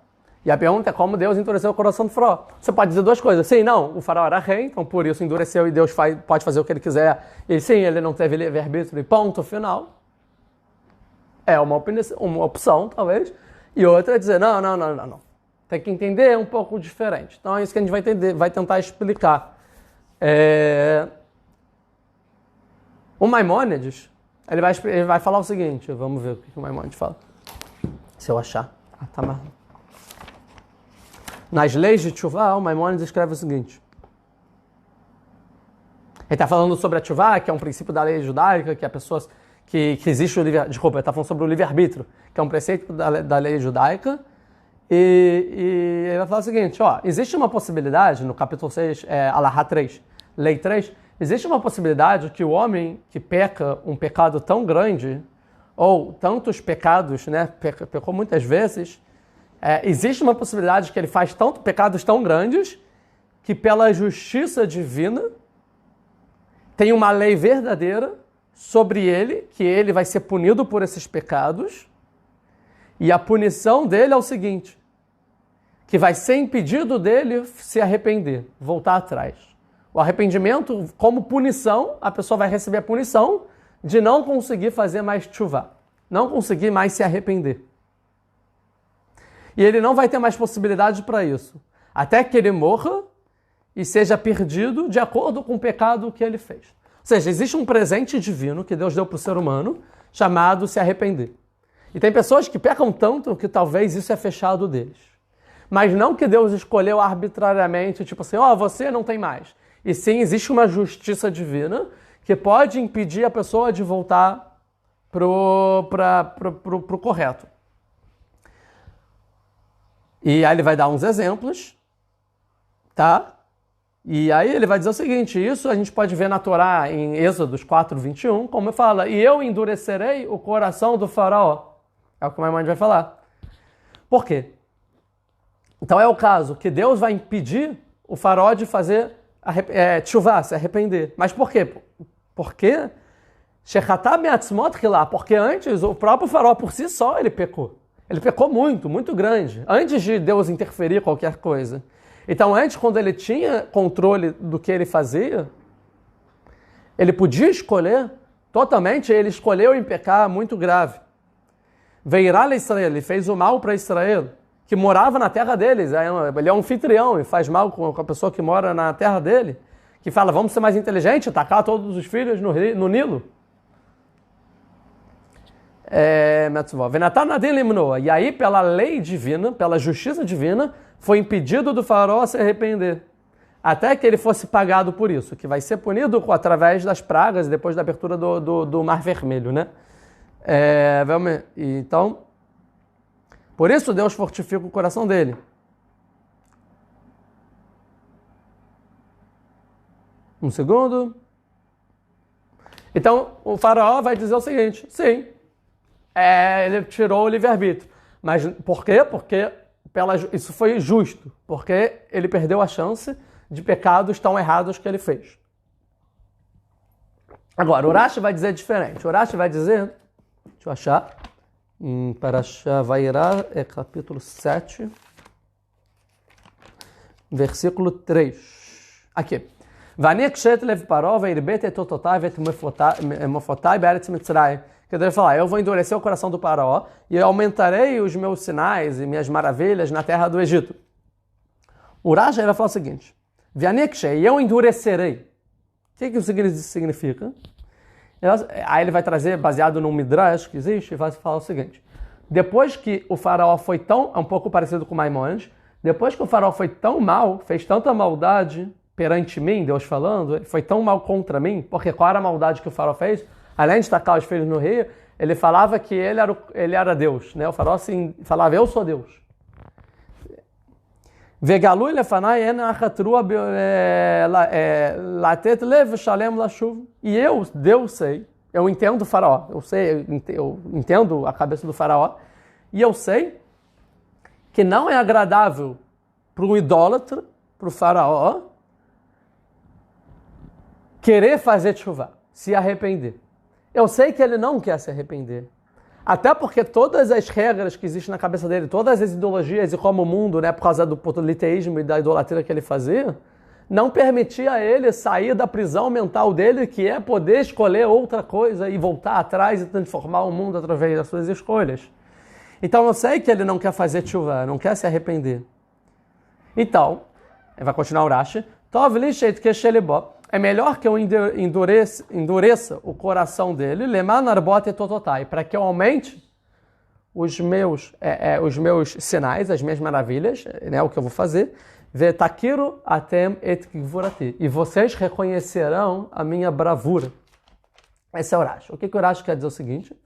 E a pergunta é como Deus endureceu o coração do faraó. Você pode dizer duas coisas. Sim, não, o faraó era rei, então por isso endureceu e Deus pode fazer o que ele quiser. E sim, ele não teve livre-arbítrio e ponto final. É uma opção, talvez. E outra é dizer, não. Tem que entender um pouco diferente. Então é isso que a gente vai tentar explicar. O Maimônides, ele vai falar o seguinte, vamos ver o que o Maimônides fala. Se eu achar. Tá mal. Nas leis de Tchuvá, o Maimônides escreve o seguinte. Ele está falando sobre a Tchuvá, que é um princípio da lei judaica, que a pessoa... Que existe o livre-arbítrio, ele está falando sobre o livre-arbítrio, que é um preceito da lei judaica, e ele vai falar o seguinte, existe uma possibilidade, no capítulo 6, Alahá 3, lei 3, existe uma possibilidade que o homem que peca um pecado tão grande, ou tantos pecados, né, pecou muitas vezes, existe uma possibilidade que ele faz pecados tão grandes, que pela justiça divina, tem uma lei verdadeira, sobre ele, que ele vai ser punido por esses pecados, e a punição dele é o seguinte, que vai ser impedido dele se arrepender, voltar atrás. O arrependimento, como punição, a pessoa vai receber a punição de não conseguir fazer mais tchuvá, não conseguir mais se arrepender. E ele não vai ter mais possibilidade para isso, até que ele morra e seja perdido de acordo com o pecado que ele fez. Ou seja, existe um presente divino que Deus deu para o ser humano, chamado se arrepender. E tem pessoas que pecam tanto que talvez isso é fechado deles. Mas não que Deus escolheu arbitrariamente, tipo assim, você não tem mais. E sim, existe uma justiça divina que pode impedir a pessoa de voltar pro correto. E aí ele vai dar uns exemplos, tá? E aí ele vai dizer o seguinte, isso a gente pode ver na Torá em Êxodos 4:21, como fala, e eu endurecerei o coração do faraó. É o que o Maimônides vai falar. Por quê? Então é o caso que Deus vai impedir o faraó de fazer tchuvá, se arrepender. Mas por quê? Porque Shechatá be'atzmot hilá, porque antes o próprio faraó por si só ele pecou. Ele pecou muito, muito grande, antes de Deus interferir em qualquer coisa. Então antes, quando ele tinha controle do que ele fazia, ele podia escolher, totalmente ele escolheu em pecar muito grave. Veirá a Israel, ele fez o mal para Israel, que morava na terra deles. Ele é um anfitrião e faz mal com a pessoa que mora na terra dele, que fala, vamos ser mais inteligentes, tacar todos os filhos no Nilo. E aí, pela lei divina, pela justiça divina, foi impedido do faraó se arrepender, até que ele fosse pagado por isso, que vai ser punido através das pragas e depois da abertura do Mar Vermelho, né? Então, por isso Deus fortifica o coração dele. Um segundo. Então, o faraó vai dizer o seguinte, sim, ele tirou o livre-arbítrio. Mas por quê? Porque isso foi justo, porque ele perdeu a chance de pecados tão errados que ele fez. Agora, o Rashi vai dizer diferente. O Rashi vai dizer, deixa eu achar, em Parashá Vairá, capítulo 7, versículo 3. Aqui. Vani kshet lev paró veirbet etototai vet mofotai be'eretz Mitzrayim. Que Deus vai falar, eu vou endurecer o coração do faraó e eu aumentarei os meus sinais e minhas maravilhas na terra do Egito. O Rashi vai falar o seguinte, Vani kshet, eu endurecerei. O que isso significa? Aí ele vai trazer, baseado num Midrash que existe, e vai falar o seguinte, depois que o faraó foi tão, é um pouco parecido com Maimônides, depois que o faraó foi tão mal, fez tanta maldade perante mim, Deus falando, foi tão mal contra mim, porque qual era a maldade que o faraó fez? Além de tacar os filhos no rio, ele falava que ele era Deus, né? O faraó assim, falava, eu sou Deus. Vegalu lefanai en achatrua latet lev shalem lashuv. E Deus sei, eu entendo o faraó, eu entendo a cabeça do faraó, e eu sei que não é agradável para o idólatra, para o faraó, querer fazer tshuva, se arrepender. Eu sei que ele não quer se arrepender. Até porque todas as regras que existem na cabeça dele, todas as ideologias e como o mundo, né, por causa do politeísmo e da idolatria que ele fazia, não permitia a ele sair da prisão mental dele, que é poder escolher outra coisa e voltar atrás e transformar o mundo através das suas escolhas. Então eu sei que ele não quer fazer tshuva, não quer se arrepender. Então, vai continuar o Rashi, Tov li sheit keshelibó. É melhor que eu endureça o coração dele, para que eu aumente os meus sinais, as minhas maravilhas, né, o que eu vou fazer. E vocês reconhecerão a minha bravura. Esse é o Rashi. O que o Rashi quer dizer? O seguinte,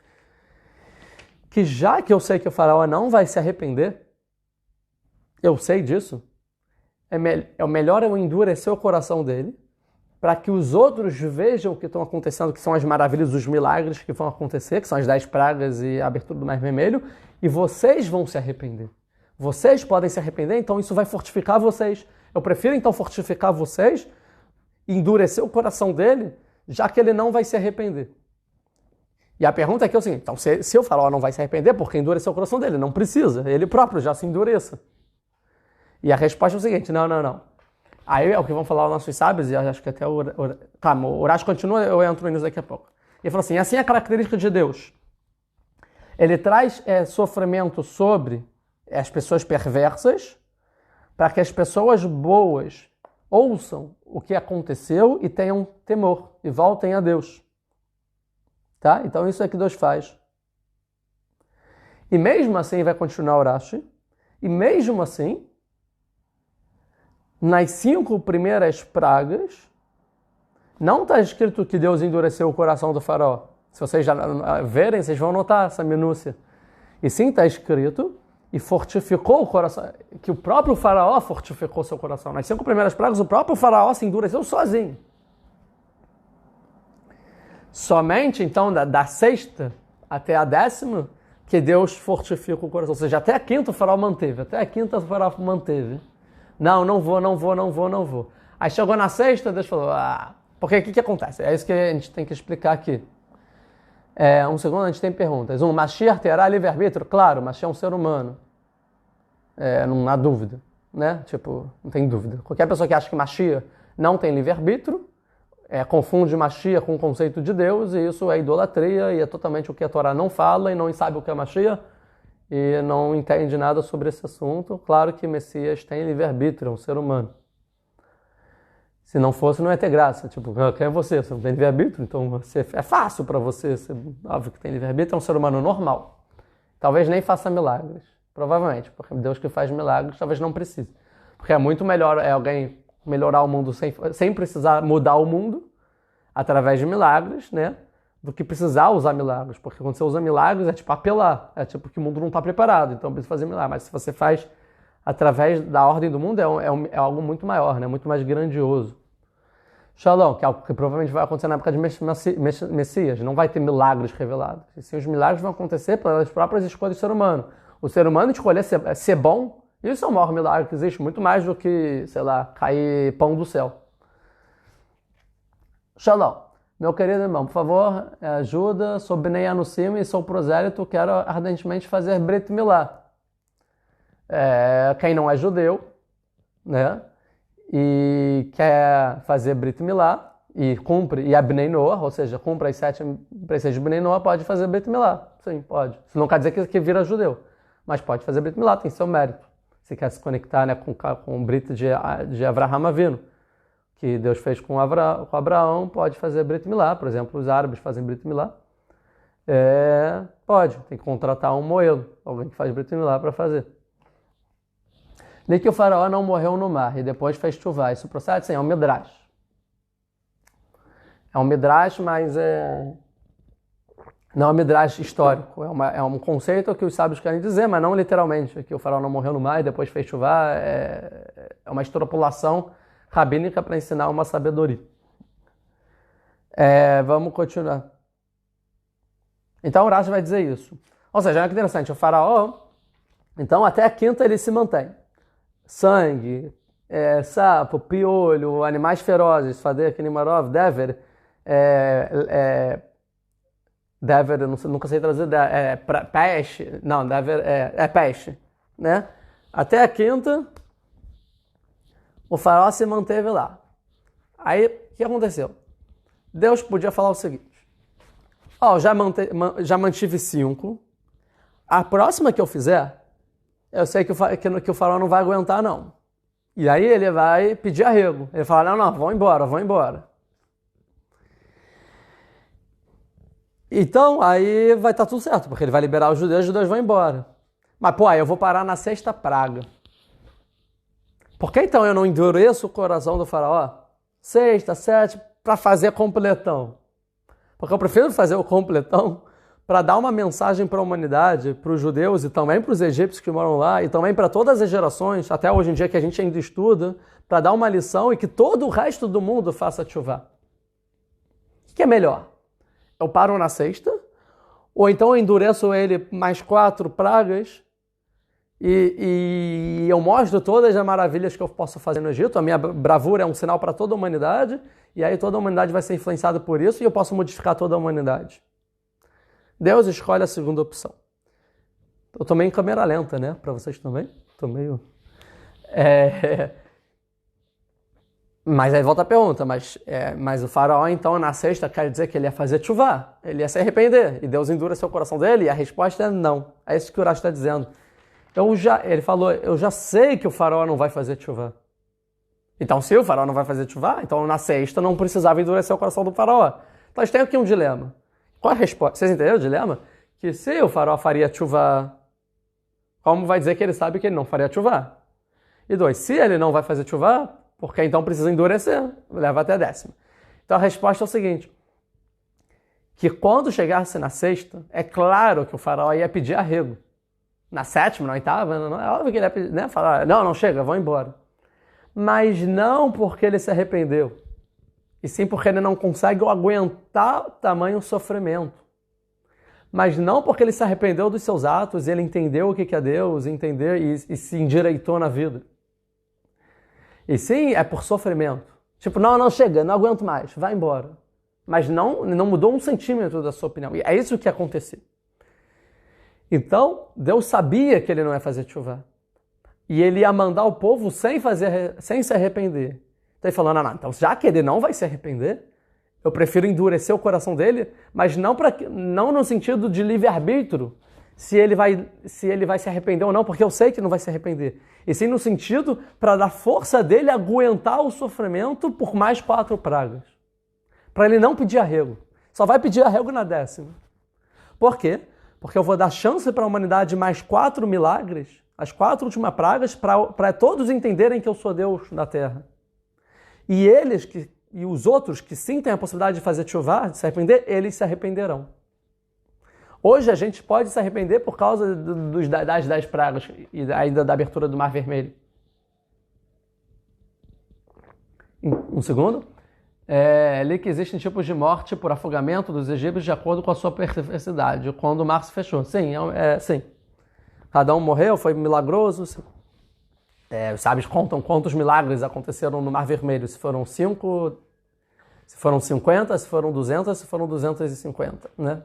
que já que eu sei que o faraó não vai se arrepender, eu sei disso, é melhor eu endurecer o coração dele, para que os outros vejam o que estão acontecendo, que são as maravilhas, os milagres que vão acontecer, que são as 10 pragas e a abertura do Mar Vermelho, e vocês vão se arrepender. Vocês podem se arrepender, então isso vai fortificar vocês. Eu prefiro então fortificar vocês, endurecer o coração dele, já que ele não vai se arrepender. E a pergunta aqui é o seguinte, então se o faraó não vai se arrepender, por que endurecer o coração dele? Não precisa, ele próprio já se endureça. E a resposta é o seguinte, não. Aí é o que vão falar os nossos sábios, e acho que até o Rashi continua, eu entro nisso daqui a pouco. Ele falou assim é a característica de Deus. Ele traz sofrimento sobre as pessoas perversas, para que as pessoas boas ouçam o que aconteceu e tenham temor, e voltem a Deus. Tá? Então isso é que Deus faz. E mesmo assim, vai continuar o Rashi, e mesmo assim, nas 5 primeiras pragas, não está escrito que Deus endureceu o coração do faraó. Se vocês já verem, vocês vão notar essa minúcia. E sim está escrito, e fortificou o coração, que o próprio faraó fortificou seu coração. Nas 5 primeiras pragas, o próprio faraó se endureceu sozinho. Somente, então, da 6ª até a 10ª, que Deus fortifica o coração. Ou seja, até a 5ª o faraó manteve. Não vou. Aí chegou na 6ª, Deus falou, porque o que acontece? É isso que a gente tem que explicar aqui. Um segundo, a gente tem perguntas. Mashiach terá livre-arbítrio? Claro, Mashiach é um ser humano. Não há dúvida, né? Tipo, não tem dúvida. Qualquer pessoa que acha que Mashiach não tem livre-arbítrio, confunde Mashiach com o conceito de Deus, e isso é idolatria, e é totalmente o que a Torá não fala, e não sabe o que é Mashiach, e não entende nada sobre esse assunto. Claro que Messias tem livre-arbítrio, é um ser humano. Se não fosse, não ia ter graça. Tipo, quem é você? Você não tem livre-arbítrio? Então é fácil para você. Óbvio que tem livre-arbítrio, é um ser humano normal. Talvez nem faça milagres. Provavelmente, porque Deus que faz milagres talvez não precise. Porque é muito melhor alguém melhorar o mundo sem precisar mudar o mundo através de milagres, né? Do que precisar usar milagres. Porque quando você usa milagres é tipo apelar. É tipo que o mundo não está preparado, então precisa fazer milagres. Mas se você faz através da ordem do mundo, é algo muito maior, né? Muito mais grandioso. Shalom, que é algo que provavelmente vai acontecer na época de Messias. Não vai ter milagres revelados. E sim, os milagres vão acontecer pelas próprias escolhas do ser humano. O ser humano escolher ser bom, isso é o maior milagre que existe, muito mais do que, sei lá, cair pão do céu. Shalom, meu querido irmão, por favor, ajuda. Sou Bnei Anusim e sou prosélito, quero ardentemente fazer Brit Milá. Quem não é judeu, né? E quer fazer Brit Milá e cumpre, e é Bnei Noah, ou seja, cumpre as 7 preceitos de Bnei Noah, pode fazer Brit Milá. Sim, pode. Isso não quer dizer que vira judeu, mas pode fazer Brit Milá, tem seu mérito. Se quer se conectar, né, com o Brit de Avraham Avinu, que Deus fez com Abraão, pode fazer Brit Milá. Por exemplo, os árabes fazem Brit Milá. Pode, tem que contratar um moelo, alguém que faz Brit Milá para fazer. Nem que o faraó não morreu no mar e depois fez chuvá. Isso procede? Sim, é um midrash. É um midrash, mas não é um midrash histórico. É um conceito que os sábios querem dizer, mas não literalmente. Que o faraó não morreu no mar e depois fez chuvá. É uma extrapolação rabínica para ensinar uma sabedoria. Vamos continuar. Então o Rashi vai dizer isso. Ou seja, olha que interessante. O faraó, então até a quinta ele se mantém. Sangue, sapo, piolho, animais ferozes, Fadek, Nimarov, Dever, Dever, eu nunca sei traduzir, peste, não, Dever é peste, né? Até a quinta, o faraó se manteve lá. Aí, o que aconteceu? Deus podia falar o seguinte: já mantive 5, a próxima que eu fizer, eu sei que o faraó não vai aguentar, não. E aí ele vai pedir arrego. Ele fala, não, vão embora. Então, aí vai estar tudo certo, porque ele vai liberar os judeus vão embora. Mas, aí eu vou parar na 6ª praga. Por que então eu não endureço o coração do faraó? 6ª, 7ª, para fazer completão. Porque eu prefiro fazer o completão para dar uma mensagem para a humanidade, para os judeus e também para os egípcios que moram lá, e também para todas as gerações, até hoje em dia que a gente ainda estuda, para dar uma lição e que todo o resto do mundo faça chuvá. O que é melhor? Eu paro na 6ª, ou então eu endureço ele mais 4 pragas e eu mostro todas as maravilhas que eu posso fazer no Egito. A minha bravura é um sinal para toda a humanidade, e aí toda a humanidade vai ser influenciada por isso e eu posso modificar toda a humanidade. Deus escolhe a segunda opção. Eu tô meio em câmera lenta, né? Para vocês também. Tô meio... Mas aí volta a pergunta. Mas o faraó, então, na 6ª, quer dizer que ele ia fazer chuvá. Ele ia se arrepender. E Deus endura seu coração dele? E a resposta é não. É isso que o Urash está dizendo. Ele falou, eu já sei que o faraó não vai fazer chuvá. Então, se o faraó não vai fazer chuvá, então na 6ª não precisava endurecer o coração do faraó. Então, a gente tem aqui um dilema. Qual a resposta? Vocês entenderam o dilema? Que se o faraó faria chuvá, como vai dizer que ele sabe que ele não faria chuvá? E 2, se ele não vai fazer chuvá, porque então precisa endurecer, leva até a 10ª. Então a resposta é o seguinte, que quando chegasse na 6ª, é claro que o faraó ia pedir arrego. Na 7ª, na 8ª, não é óbvio que ele ia pedir, né? Falar, não chega, vão embora. Mas não porque ele se arrependeu. E sim porque ele não consegue aguentar tamanho sofrimento. Mas não porque ele se arrependeu dos seus atos, ele entendeu o que é Deus, entendeu e se endireitou na vida. E sim, é por sofrimento. Tipo, não chega, não aguento mais, vai embora. mas não mudou 1 centímetro da sua opinião. E é isso que aconteceu. Então, Deus sabia que ele não ia fazer tshuva. E ele ia mandar o povo sem se arrepender. Então ele falou, não, então já que ele não vai se arrepender, eu prefiro endurecer o coração dele, mas não no sentido de livre-arbítrio, se ele vai se arrepender ou não, porque eu sei que não vai se arrepender. E sim no sentido para dar força dele a aguentar o sofrimento por mais 4 pragas. Para ele não pedir arrego. Só vai pedir arrego na 10ª. Por quê? Porque eu vou dar chance para a humanidade mais 4 milagres, as 4 últimas pragas, para todos entenderem que eu sou Deus na Terra. E os outros que sim têm a possibilidade de fazer tshuva, de se arrepender, eles se arrependerão. Hoje a gente pode se arrepender por causa das 10 pragas e ainda da abertura do Mar Vermelho. Um segundo. Ali que existem tipos de morte por afogamento dos egípcios de acordo com a sua perversidade, quando o mar se fechou. Sim, sim. Cada um morreu, foi milagroso. Sim. Os sábios contam quantos milagres aconteceram no Mar Vermelho. Se foram 5, se foram 50, se foram 200, se foram 250, né?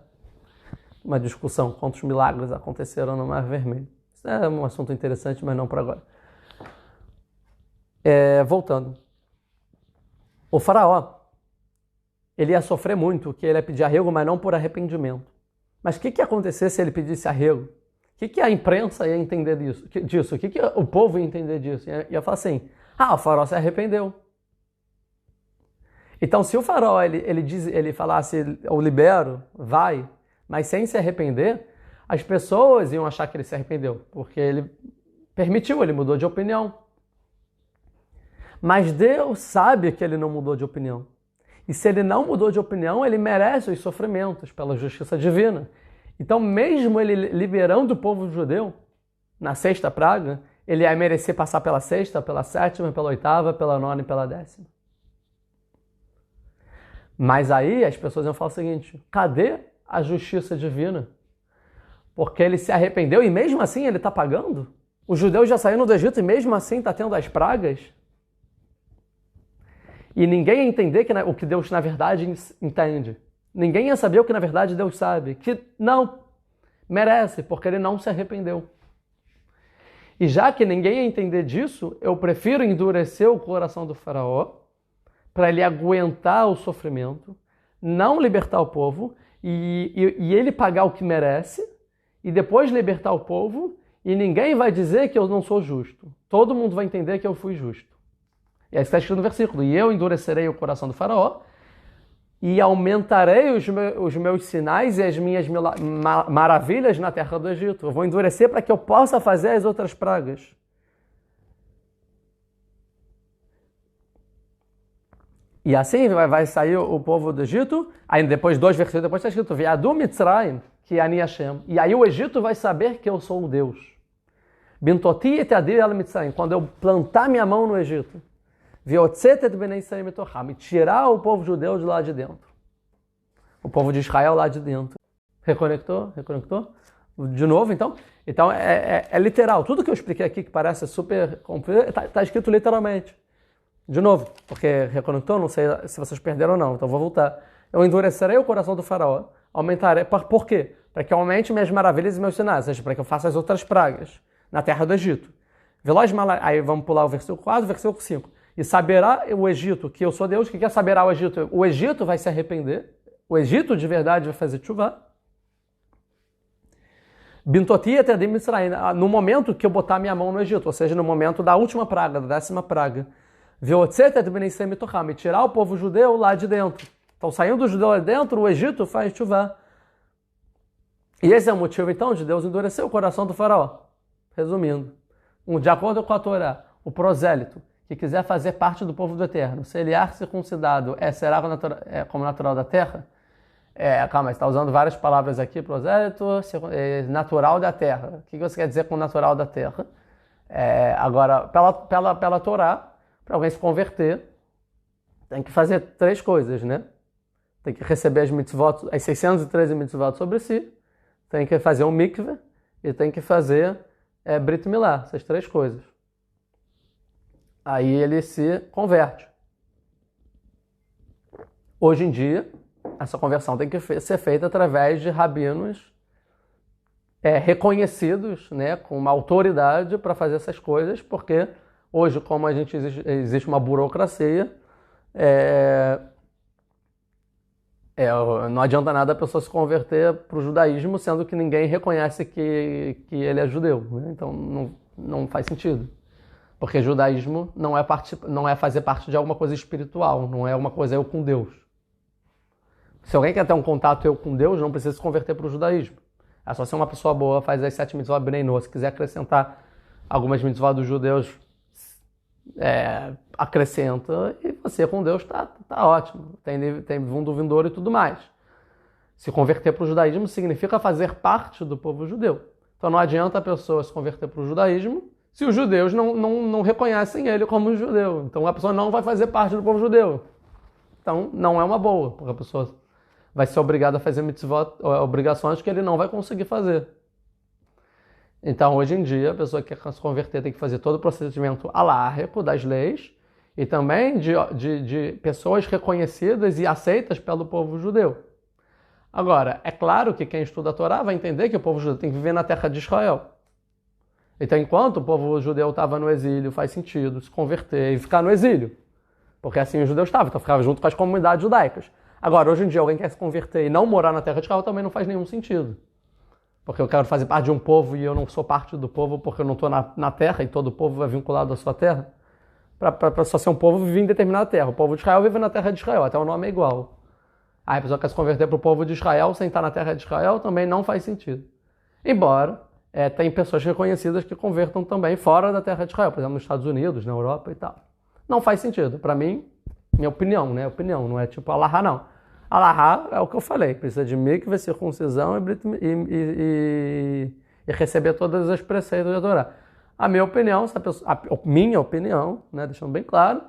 Uma discussão, quantos milagres aconteceram no Mar Vermelho. Isso é um assunto interessante, mas não para agora. Voltando. O faraó, ele ia sofrer muito, que ele ia pedir arrego, mas não por arrependimento. Mas o que ia acontecer se ele pedisse arrego? O que a imprensa ia entender disso? O que o povo ia entender disso? Ia falar assim, o faraó se arrependeu. Então, se o faraó ele falasse, eu libero, vai, mas sem se arrepender, as pessoas iam achar que ele se arrependeu, porque ele permitiu, ele mudou de opinião. Mas Deus sabe que ele não mudou de opinião. E se ele não mudou de opinião, ele merece os sofrimentos pela justiça divina. Então, mesmo ele liberando o povo judeu na 6ª praga, ele ia merecer passar pela 6ª, pela 7ª, pela 8ª, pela 9ª e pela 10ª. Mas aí as pessoas iam falar o seguinte, cadê a justiça divina? Porque ele se arrependeu e mesmo assim ele está pagando? Os judeus já saíram do Egito e mesmo assim está tendo as pragas? E ninguém ia entender o que Deus na verdade entende. Ninguém ia saber o que na verdade Deus sabe. Que não merece, porque ele não se arrependeu. E já que ninguém ia entender disso, eu prefiro endurecer o coração do faraó para ele aguentar o sofrimento, não libertar o povo e ele pagar o que merece e depois libertar o povo e ninguém vai dizer que eu não sou justo. Todo mundo vai entender que eu fui justo. E aí está escrito no versículo, e eu endurecerei o coração do faraó e aumentarei os meus sinais e as minhas maravilhas na terra do Egito. Eu vou endurecer para que eu possa fazer as outras pragas. E assim vai sair o povo do Egito, aí depois 2 versículos depois está escrito, Ve'adu Mitzrayim, que ani Hashem. E aí o Egito vai saber que eu sou o Deus. Bintoti et adir el Mitzrayim, quando eu plantar minha mão no Egito. Me tirar o povo judeu de lá de dentro. O povo de Israel lá de dentro. Reconectou? Reconectou? De novo, então? Então, é literal. Tudo que eu expliquei aqui, que parece super complexo, está escrito literalmente. De novo, porque reconectou, não sei se vocês perderam ou não, então vou voltar. Eu endurecerei o coração do faraó, aumentarei. Por quê? Para que aumente minhas maravilhas e meus sinais, ou seja, para que eu faça as outras pragas na terra do Egito. Aí vamos pular o versículo 4, versículo 5. E saberá o Egito que eu sou Deus. O que saberá o Egito? O Egito vai se arrepender. O Egito de verdade vai fazer tshuva. Bintoti et adim Mitzrayim. No momento que eu botar minha mão no Egito, ou seja, no momento da última praga, da 10ª praga. Ve'otzet et bnei Israel mitocham. Me tirar o povo judeu lá de dentro. Então, saindo do judeu lá de dentro, o Egito faz tshuva. E esse é o motivo, então, de Deus endurecer o coração do faraó. Resumindo, de acordo com a Torá, o prosélito, que quiser fazer parte do povo do Eterno, se ele é circuncidado, será como natural da terra? Calma, você está usando várias palavras aqui, prosélito, natural da terra. O que você quer dizer com natural da terra? Agora, pela Torá, para alguém se converter, tem que fazer 3 coisas, né? Tem que receber as 613 mitzvot sobre si, tem que fazer um mikveh e tem que fazer Brit Milá, essas 3 coisas. Aí ele se converte. Hoje em dia, essa conversão tem que ser feita através de rabinos reconhecidos, né, com uma autoridade para fazer essas coisas, porque hoje, como a gente existe uma burocracia, não adianta nada a pessoa se converter para o judaísmo, sendo que ninguém reconhece que ele é judeu, né? Então não faz sentido. Porque judaísmo não é fazer parte de alguma coisa espiritual, não é uma coisa eu com Deus. Se alguém quer ter um contato eu com Deus, não precisa se converter para o judaísmo. É só ser uma pessoa boa, faz as 7 mitzvot Bnei Noach. Se quiser acrescentar algumas mitzvot dos judeus, acrescenta, e você com Deus tá ótimo. Tem mundo vindouro e tudo mais. Se converter para o judaísmo significa fazer parte do povo judeu. Então não adianta a pessoa se converter para o judaísmo se os judeus não reconhecem ele como judeu. Então a pessoa não vai fazer parte do povo judeu. Então não é uma boa, porque a pessoa vai ser obrigada a fazer mitzvot, obrigações que ele não vai conseguir fazer. Então, hoje em dia, a pessoa que quer se converter tem que fazer todo o procedimento alárrico das leis e também de pessoas reconhecidas e aceitas pelo povo judeu. Agora, é claro que quem estuda a Torá vai entender que o povo judeu tem que viver na terra de Israel. Então, enquanto o povo judeu estava no exílio, faz sentido se converter e ficar no exílio. Porque assim os judeus estavam, então ficava junto com as comunidades judaicas. Agora, hoje em dia, alguém quer se converter e não morar na terra de Israel também não faz nenhum sentido. Porque eu quero fazer parte de um povo e eu não sou parte do povo porque eu não estou na terra e todo povo é vinculado à sua terra. Para só ser um povo viver em determinada terra. O povo de Israel vive na terra de Israel, até o nome é igual. Aí a pessoa quer se converter para o povo de Israel sem estar na terra de Israel também não faz sentido. Embora tem pessoas reconhecidas que convertam também fora da terra de Israel, por exemplo, nos Estados Unidos, na Europa e tal. Não faz sentido. Para mim, minha opinião, né? Opinião, não é tipo Alahá, não. Alahá é o que eu falei, precisa de mikve, circuncisão e receber todas as preceitos da Torá. A minha opinião, né, deixando bem claro,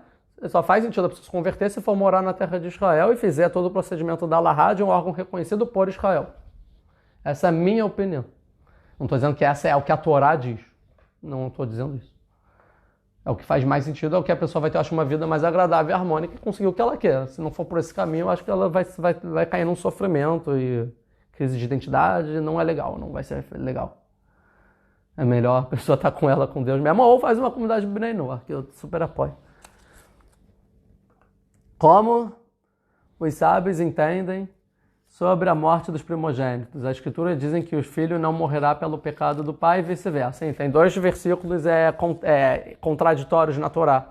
só faz sentido a pessoa se converter se for morar na terra de Israel e fizer todo o procedimento da Alahá de um órgão reconhecido por Israel. Essa é a minha opinião. Não estou dizendo que essa é o que a Torá diz. Não estou dizendo isso. É o que faz mais sentido, é o que a pessoa vai ter, acho, uma vida mais agradável e harmônica e conseguir o que ela quer. Se não for por esse caminho, eu acho que ela vai cair num sofrimento e crise de identidade, não é legal, não vai ser legal. É melhor a pessoa estar com ela, com Deus mesmo, ou faz uma comunidade Bnei Noach, que eu super apoio. Como os sábios entendem sobre a morte dos primogênitos? As escrituras dizem que os filhos não morrerá pelo pecado do pai e vice-versa. Tem 2 versículos contraditórios na Torá.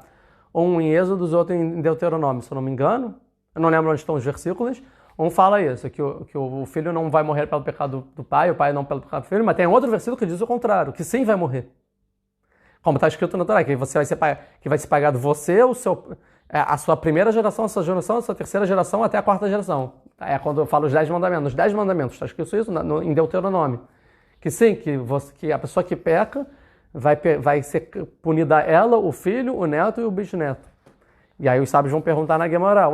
Um em Êxodo, outro em Deuteronômio, se eu não me engano. Eu não lembro onde estão os versículos. Um fala isso, que o filho não vai morrer pelo pecado do pai, o pai não pelo pecado do filho, mas tem outro versículo que diz o contrário, que sim vai morrer. Como está escrito na Torá, que vai ser pagado você, a sua primeira geração, a sua geração, a sua terceira geração, até a 4ª geração. É quando eu falo os 10 mandamentos. Os 10 mandamentos, está escrito isso em Deuteronômio. Que sim, que a pessoa que peca vai ser punida ela, o filho, o neto e o bisneto. E aí os sábios vão perguntar na Gemara,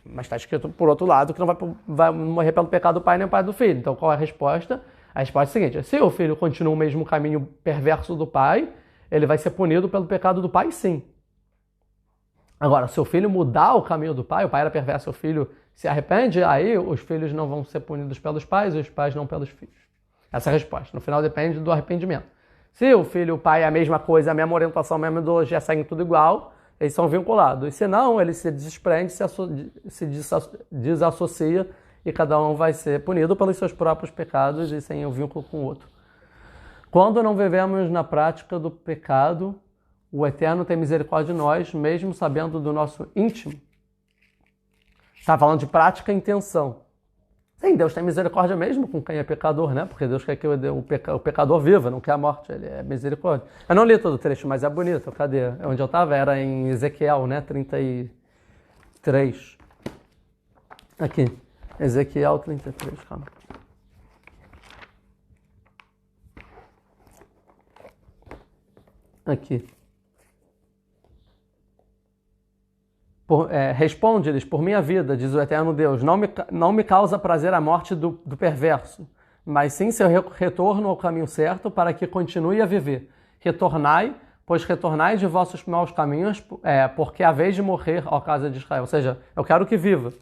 mas está escrito por outro lado que não vai morrer pelo pecado do pai nem o pai do filho. Então qual é a resposta? A resposta é a seguinte, se o filho continua o mesmo caminho perverso do pai, ele vai ser punido pelo pecado do pai, sim. Agora, se o filho mudar o caminho do pai, o pai era perverso, o filho se arrepende, aí os filhos não vão ser punidos pelos pais e os pais não pelos filhos. Essa é a resposta. No final depende do arrependimento. Se o filho e o pai é a mesma coisa, a mesma orientação, a mesma ideologia, seguem tudo igual, eles são vinculados. E se não, ele se desprende, se desassocia e cada um vai ser punido pelos seus próprios pecados e sem o vínculo com o outro. Quando não vivemos na prática do pecado, o Eterno tem misericórdia de nós, mesmo sabendo do nosso íntimo. Está falando de prática e intenção. Sim, Deus tem misericórdia mesmo com quem é pecador, né? Porque Deus quer que o pecador viva, não quer a morte, ele é misericórdia. Eu não li todo o trecho, mas é bonito. Cadê? Onde eu estava era em Ezequiel, né? 33. Aqui. Ezequiel 33, calma. Aqui. Responde-lhes, por minha vida, diz o Eterno Deus, não me causa prazer a morte do perverso, mas sim seu retorno ao caminho certo para que continue a viver. Retornai, pois retornai de vossos maus caminhos, porque é a vez de morrer, ó casa de Israel. Ou seja, eu quero que viva.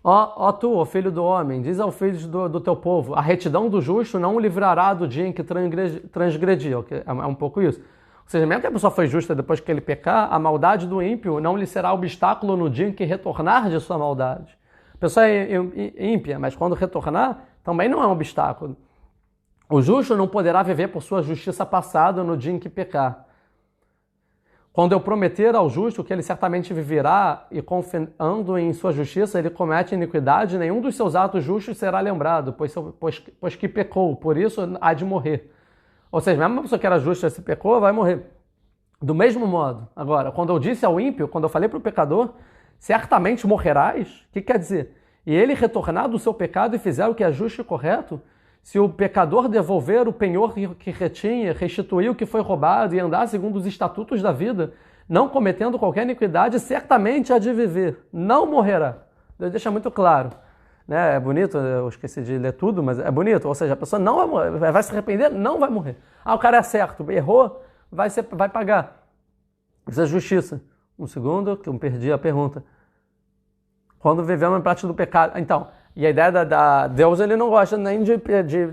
Ó tu, ó filho do homem, diz aos filhos do teu povo, a retidão do justo não o livrará do dia em que transgrediu. É um pouco isso. Ou seja, mesmo que a pessoa foi justa depois que ele pecar, a maldade do ímpio não lhe será obstáculo no dia em que retornar de sua maldade. A pessoa é ímpia, mas quando retornar, também não é um obstáculo. O justo não poderá viver por sua justiça passada no dia em que pecar. Quando eu prometer ao justo que ele certamente viverá e confiando em sua justiça, ele comete iniquidade, nenhum dos seus atos justos será lembrado, pois que pecou, por isso há de morrer. Ou seja, mesmo uma pessoa que era justa se pecou, vai morrer. Do mesmo modo, agora, quando eu disse ao ímpio, quando eu falei para o pecador, certamente morrerás, o que quer dizer? E ele retornar do seu pecado e fizer o que é justo e correto, se o pecador devolver o penhor que retinha, restituir o que foi roubado e andar segundo os estatutos da vida, não cometendo qualquer iniquidade, certamente há de viver, não morrerá. Deus deixa muito claro. Né? É bonito, eu esqueci de ler tudo, mas é bonito. Ou seja, a pessoa não vai morrer, vai se arrepender, não vai morrer. Ah, o cara é certo, errou, vai pagar. Isso é justiça. Um segundo, que eu perdi a pergunta. Quando vivemos em prática do pecado. Então, e a ideia da Deus, ele não gosta nem de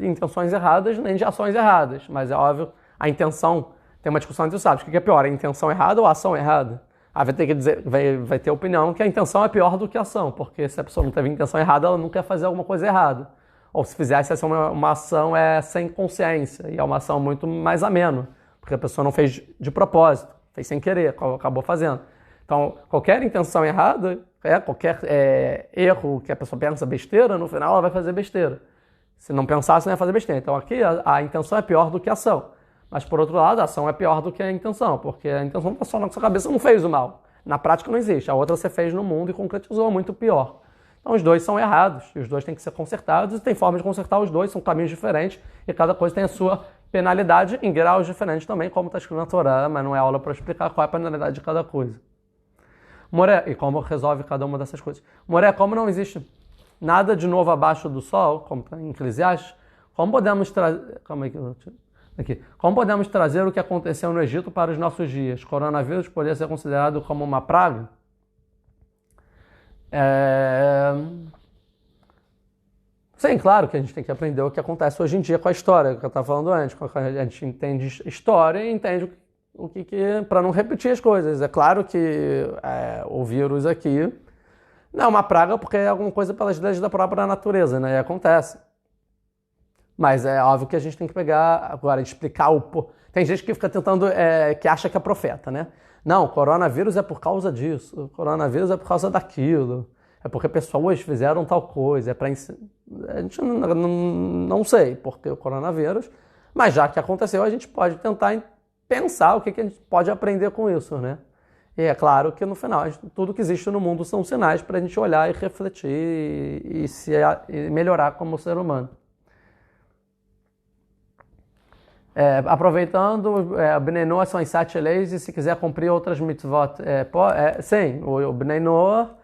intenções erradas, nem de ações erradas. Mas é óbvio, a intenção, tem uma discussão entre os sábios. O que é pior, a intenção errada ou a ação errada? Aí vai ter que dizer, vai ter opinião que a intenção é pior do que a ação. Porque se a pessoa não teve intenção errada, ela não quer fazer alguma coisa errada. Ou se fizesse uma ação sem consciência. E é uma ação muito mais amena. Porque a pessoa não fez de propósito, fez sem querer, acabou fazendo. Então, qualquer intenção errada, qualquer erro que a pessoa pensa besteira, no final ela vai fazer besteira. Se não pensasse, não ia fazer besteira. Então aqui a intenção é pior do que a ação. Mas por outro lado, a ação é pior do que a intenção, porque a intenção está só na sua cabeça, não fez o mal. Na prática não existe. A outra você fez no mundo e concretizou, muito pior. Então os dois são errados, e os dois têm que ser consertados, e tem formas de consertar os dois, são caminhos diferentes, e cada coisa tem a sua penalidade em graus diferentes também, como está escrito na Torá, mas não é aula para explicar qual é a penalidade de cada coisa. Moré, e como resolve cada uma dessas coisas. Moré, como não existe nada de novo abaixo do sol, como está em Eclesiastes, como podemos trazer... Como podemos trazer o que aconteceu no Egito para os nossos dias? Coronavírus poderia ser considerado como uma praga? Sim, claro que a gente tem que aprender o que acontece hoje em dia com a história, que eu estava falando antes. A gente entende história e entende o que para não repetir as coisas. É claro que o vírus aqui não é uma praga porque é alguma coisa pelas leis da própria natureza, né? E acontece. Mas é óbvio que a gente tem que pegar agora, explicar Tem gente que fica tentando, que acha que é profeta, né? Não, o coronavírus é por causa disso, o coronavírus é por causa daquilo, é porque pessoas fizeram tal coisa, é para ensinar. A gente não sei porque o coronavírus, mas já que aconteceu, a gente pode tentar pensar o que a gente pode aprender com isso, né? E é claro que no final, tudo que existe no mundo são sinais para a gente olhar e refletir e melhorar como ser humano. Aproveitando, Bnei Noach são as 7 leis e se quiser cumprir outras mitzvot, sim, o Bnei Noach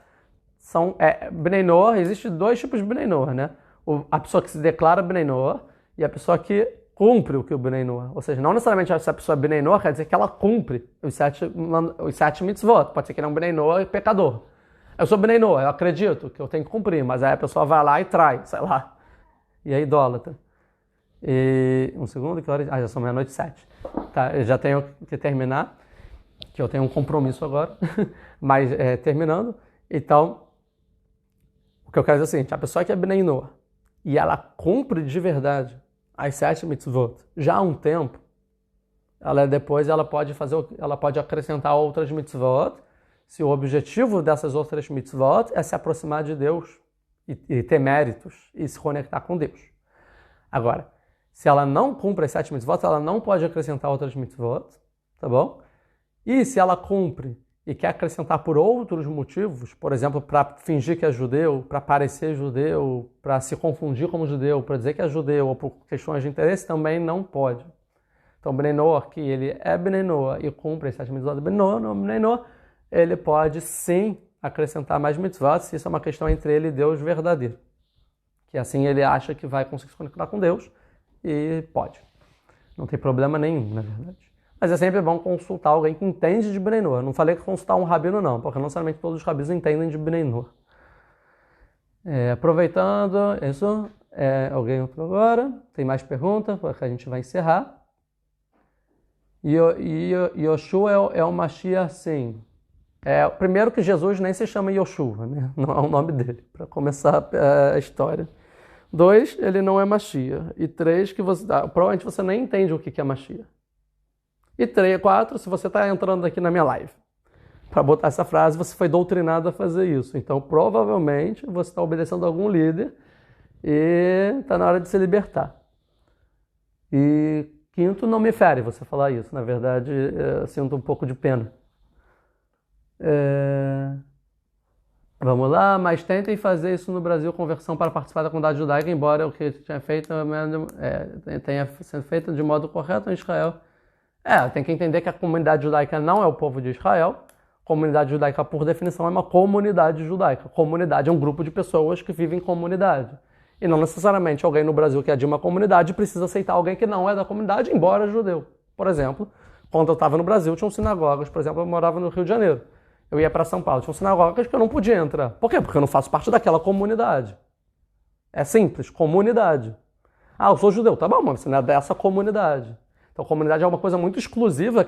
são... Bnei Noach, existe 2 tipos de Bnei Noach, né? A pessoa que se declara Bnei Noach e a pessoa que cumpre o que o Bnei Noach. Ou seja, não necessariamente se a pessoa é Bnei Noach quer dizer que ela cumpre os 7 mitzvot. Pode ser que ele é um Bnei Noach pecador. Eu sou Bnei Noach, eu acredito que eu tenho que cumprir, mas aí a pessoa vai lá e trai, sei lá, e é idólatra. E um segundo, que hora? Já são 00:07. Tá, eu já tenho que terminar, que eu tenho um compromisso agora, mas terminando. Então, o que eu quero dizer é o seguinte: a pessoa que é Bnei Noach e ela cumpre de verdade as 7 mitzvot já há um tempo, ela pode acrescentar outras mitzvot, se o objetivo dessas outras mitzvot é se aproximar de Deus e ter méritos e se conectar com Deus. Agora, se ela não cumpre as 7 mitzvot, ela não pode acrescentar outras mitzvot, tá bom? E se ela cumpre e quer acrescentar por outros motivos, por exemplo, para fingir que é judeu, para parecer judeu, para se confundir como judeu, para dizer que é judeu ou por questões de interesse, também não pode. Então, Bnei Noach, que ele é Bnei Noach e cumpre as 7 mitzvot do Bnei Noach, ele pode sim acrescentar mais mitzvot, se isso é uma questão entre ele e Deus verdadeiro. Que assim ele acha que vai conseguir se conectar com Deus, e pode. Não tem problema nenhum, na verdade. Mas é sempre bom consultar alguém que entende de Bnei Noach. Não falei que consultar um rabino não, porque não necessariamente todos os rabinos entendem de Bnei Noach. Aproveitando isso, alguém outro agora? Tem mais perguntas? Porque a gente vai encerrar. E Yoshua é o Mashiach, sim. Primeiro que Jesus nem se chama Yoshua, né? Não é o nome dele, para começar a história. 2, ele não é Mashiach. E 3, que provavelmente você nem entende o que é Mashiach. E 4, se você está entrando aqui na minha live para botar essa frase, você foi doutrinado a fazer isso. Então, provavelmente, você está obedecendo a algum líder e está na hora de se libertar. E 5, não me fere você falar isso. Na verdade, eu sinto um pouco de pena. Vamos lá, mas tentem fazer isso no Brasil, conversão para participar da comunidade judaica, embora o que tinha feito tenha sido feito de modo correto em Israel. Tem que entender que a comunidade judaica não é o povo de Israel. Comunidade judaica, por definição, é uma comunidade judaica. Comunidade é um grupo de pessoas que vivem em comunidade. E não necessariamente alguém no Brasil que é de uma comunidade precisa aceitar alguém que não é da comunidade, embora judeu. Por exemplo, quando eu estava no Brasil, tinham sinagogas. Por exemplo, eu morava no Rio de Janeiro. Eu ia para São Paulo, tinham sinagogas que eu não podia entrar. Por quê? Porque eu não faço parte daquela comunidade. É simples, comunidade. Eu sou judeu, tá bom, mas você não é dessa comunidade. Então, comunidade é uma coisa muito exclusiva,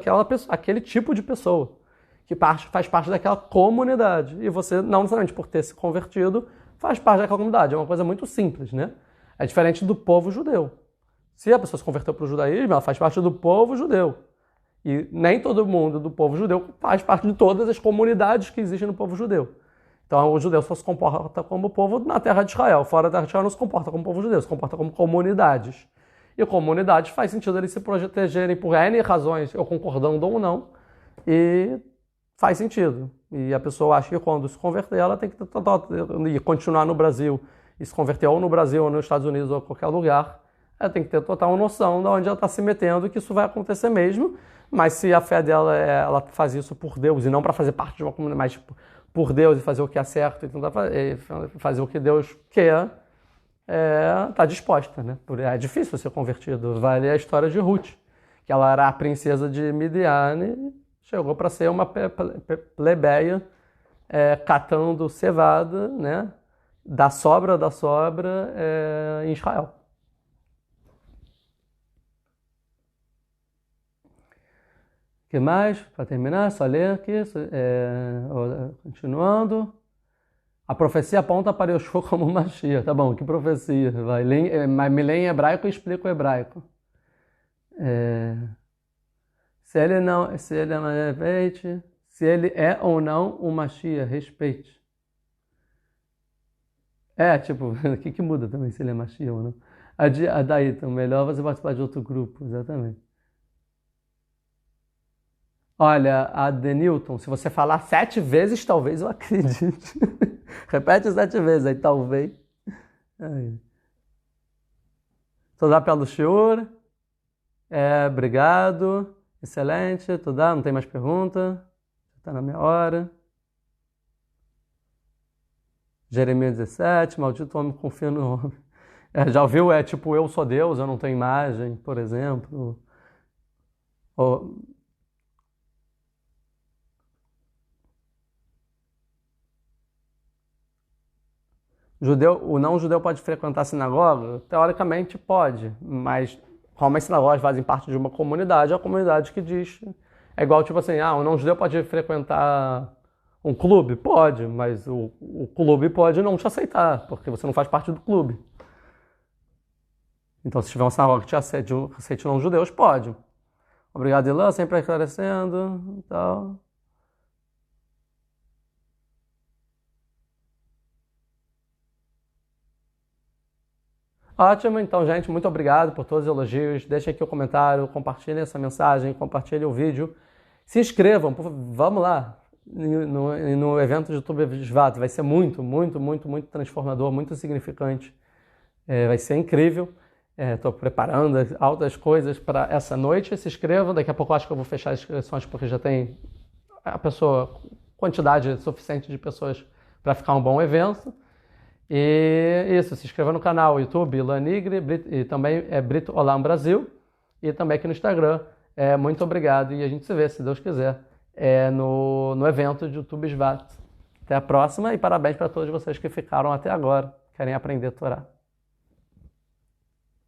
aquele tipo de pessoa que faz parte daquela comunidade. E você, não necessariamente por ter se convertido, faz parte daquela comunidade. É uma coisa muito simples, né? É diferente do povo judeu. Se a pessoa se converteu para o judaísmo, ela faz parte do povo judeu. E nem todo mundo do povo judeu faz parte de todas as comunidades que existem no povo judeu. Então, o judeu só se comporta como povo na terra de Israel. Fora da terra de Israel não se comporta como povo judeu, se comporta como comunidades. E comunidades faz sentido eles se protegerem por N razões, eu concordando ou não, e faz sentido. E a pessoa acha que quando se converter, ela tem que continuar no Brasil, e se converter ou no Brasil, ou nos Estados Unidos, ou qualquer lugar, ela tem que ter total noção de onde ela está se metendo, que isso vai acontecer mesmo. Mas se a fé dela, ela faz isso por Deus, e não para fazer parte de uma comunidade, mas por Deus, e fazer o que é certo, e tentar fazer o que Deus quer, está disposta, né? É difícil ser convertido. Vale a história de Ruth, que ela era a princesa de Midian e chegou para ser uma plebeia catando cevada, né? Da sobra em Israel. O que mais? Para terminar, só ler aqui, continuando. A profecia aponta para Yoshua como Mashiach. Tá bom, que profecia? Mas me lê em hebraico e explica o hebraico. Se ele é ou não o Mashiach, respeite. O que muda também se ele é Mashiach ou não? Daí, então, melhor você participar de outro grupo, exatamente. Olha, a Denilton, se você falar 7 vezes, talvez eu acredite. Repete 7 vezes, aí talvez. Todá pelo shiur. Obrigado. Excelente. Todá, não tem mais pergunta. Está na minha hora. Jeremias 17, maldito homem confia no homem. Já ouviu? Tipo, eu sou Deus, eu não tenho imagem, por exemplo. O não judeu pode frequentar a sinagoga? Teoricamente pode, mas como as sinagogas fazem parte de uma comunidade, é a comunidade que diz. É igual tipo assim, o não judeu pode frequentar um clube? Pode, mas o clube pode não te aceitar, porque você não faz parte do clube. Então se tiver uma sinagoga que te aceite não judeus, pode. Obrigado, Ilan, sempre esclarecendo e tal. Ótimo, então, gente, muito obrigado por todos os elogios. Deixem aqui o comentário, compartilhem essa mensagem, compartilhem o vídeo. Se inscrevam, vamos lá, no evento de YouTube Shvat. Vai ser muito, muito, muito, muito transformador, muito significante. Vai ser incrível. Estou preparando altas coisas para essa noite. Se inscrevam, daqui a pouco eu acho que eu vou fechar as inscrições, porque já tem quantidade suficiente de pessoas para ficar um bom evento. E isso, se inscreva no canal YouTube Ilan Nigri, e também Brito Olam Brasil, e também aqui no Instagram. Muito obrigado e a gente se vê, se Deus quiser, no evento de YouTube Shvat. Até a próxima e parabéns para todos vocês que ficaram até agora, querem aprender Torá.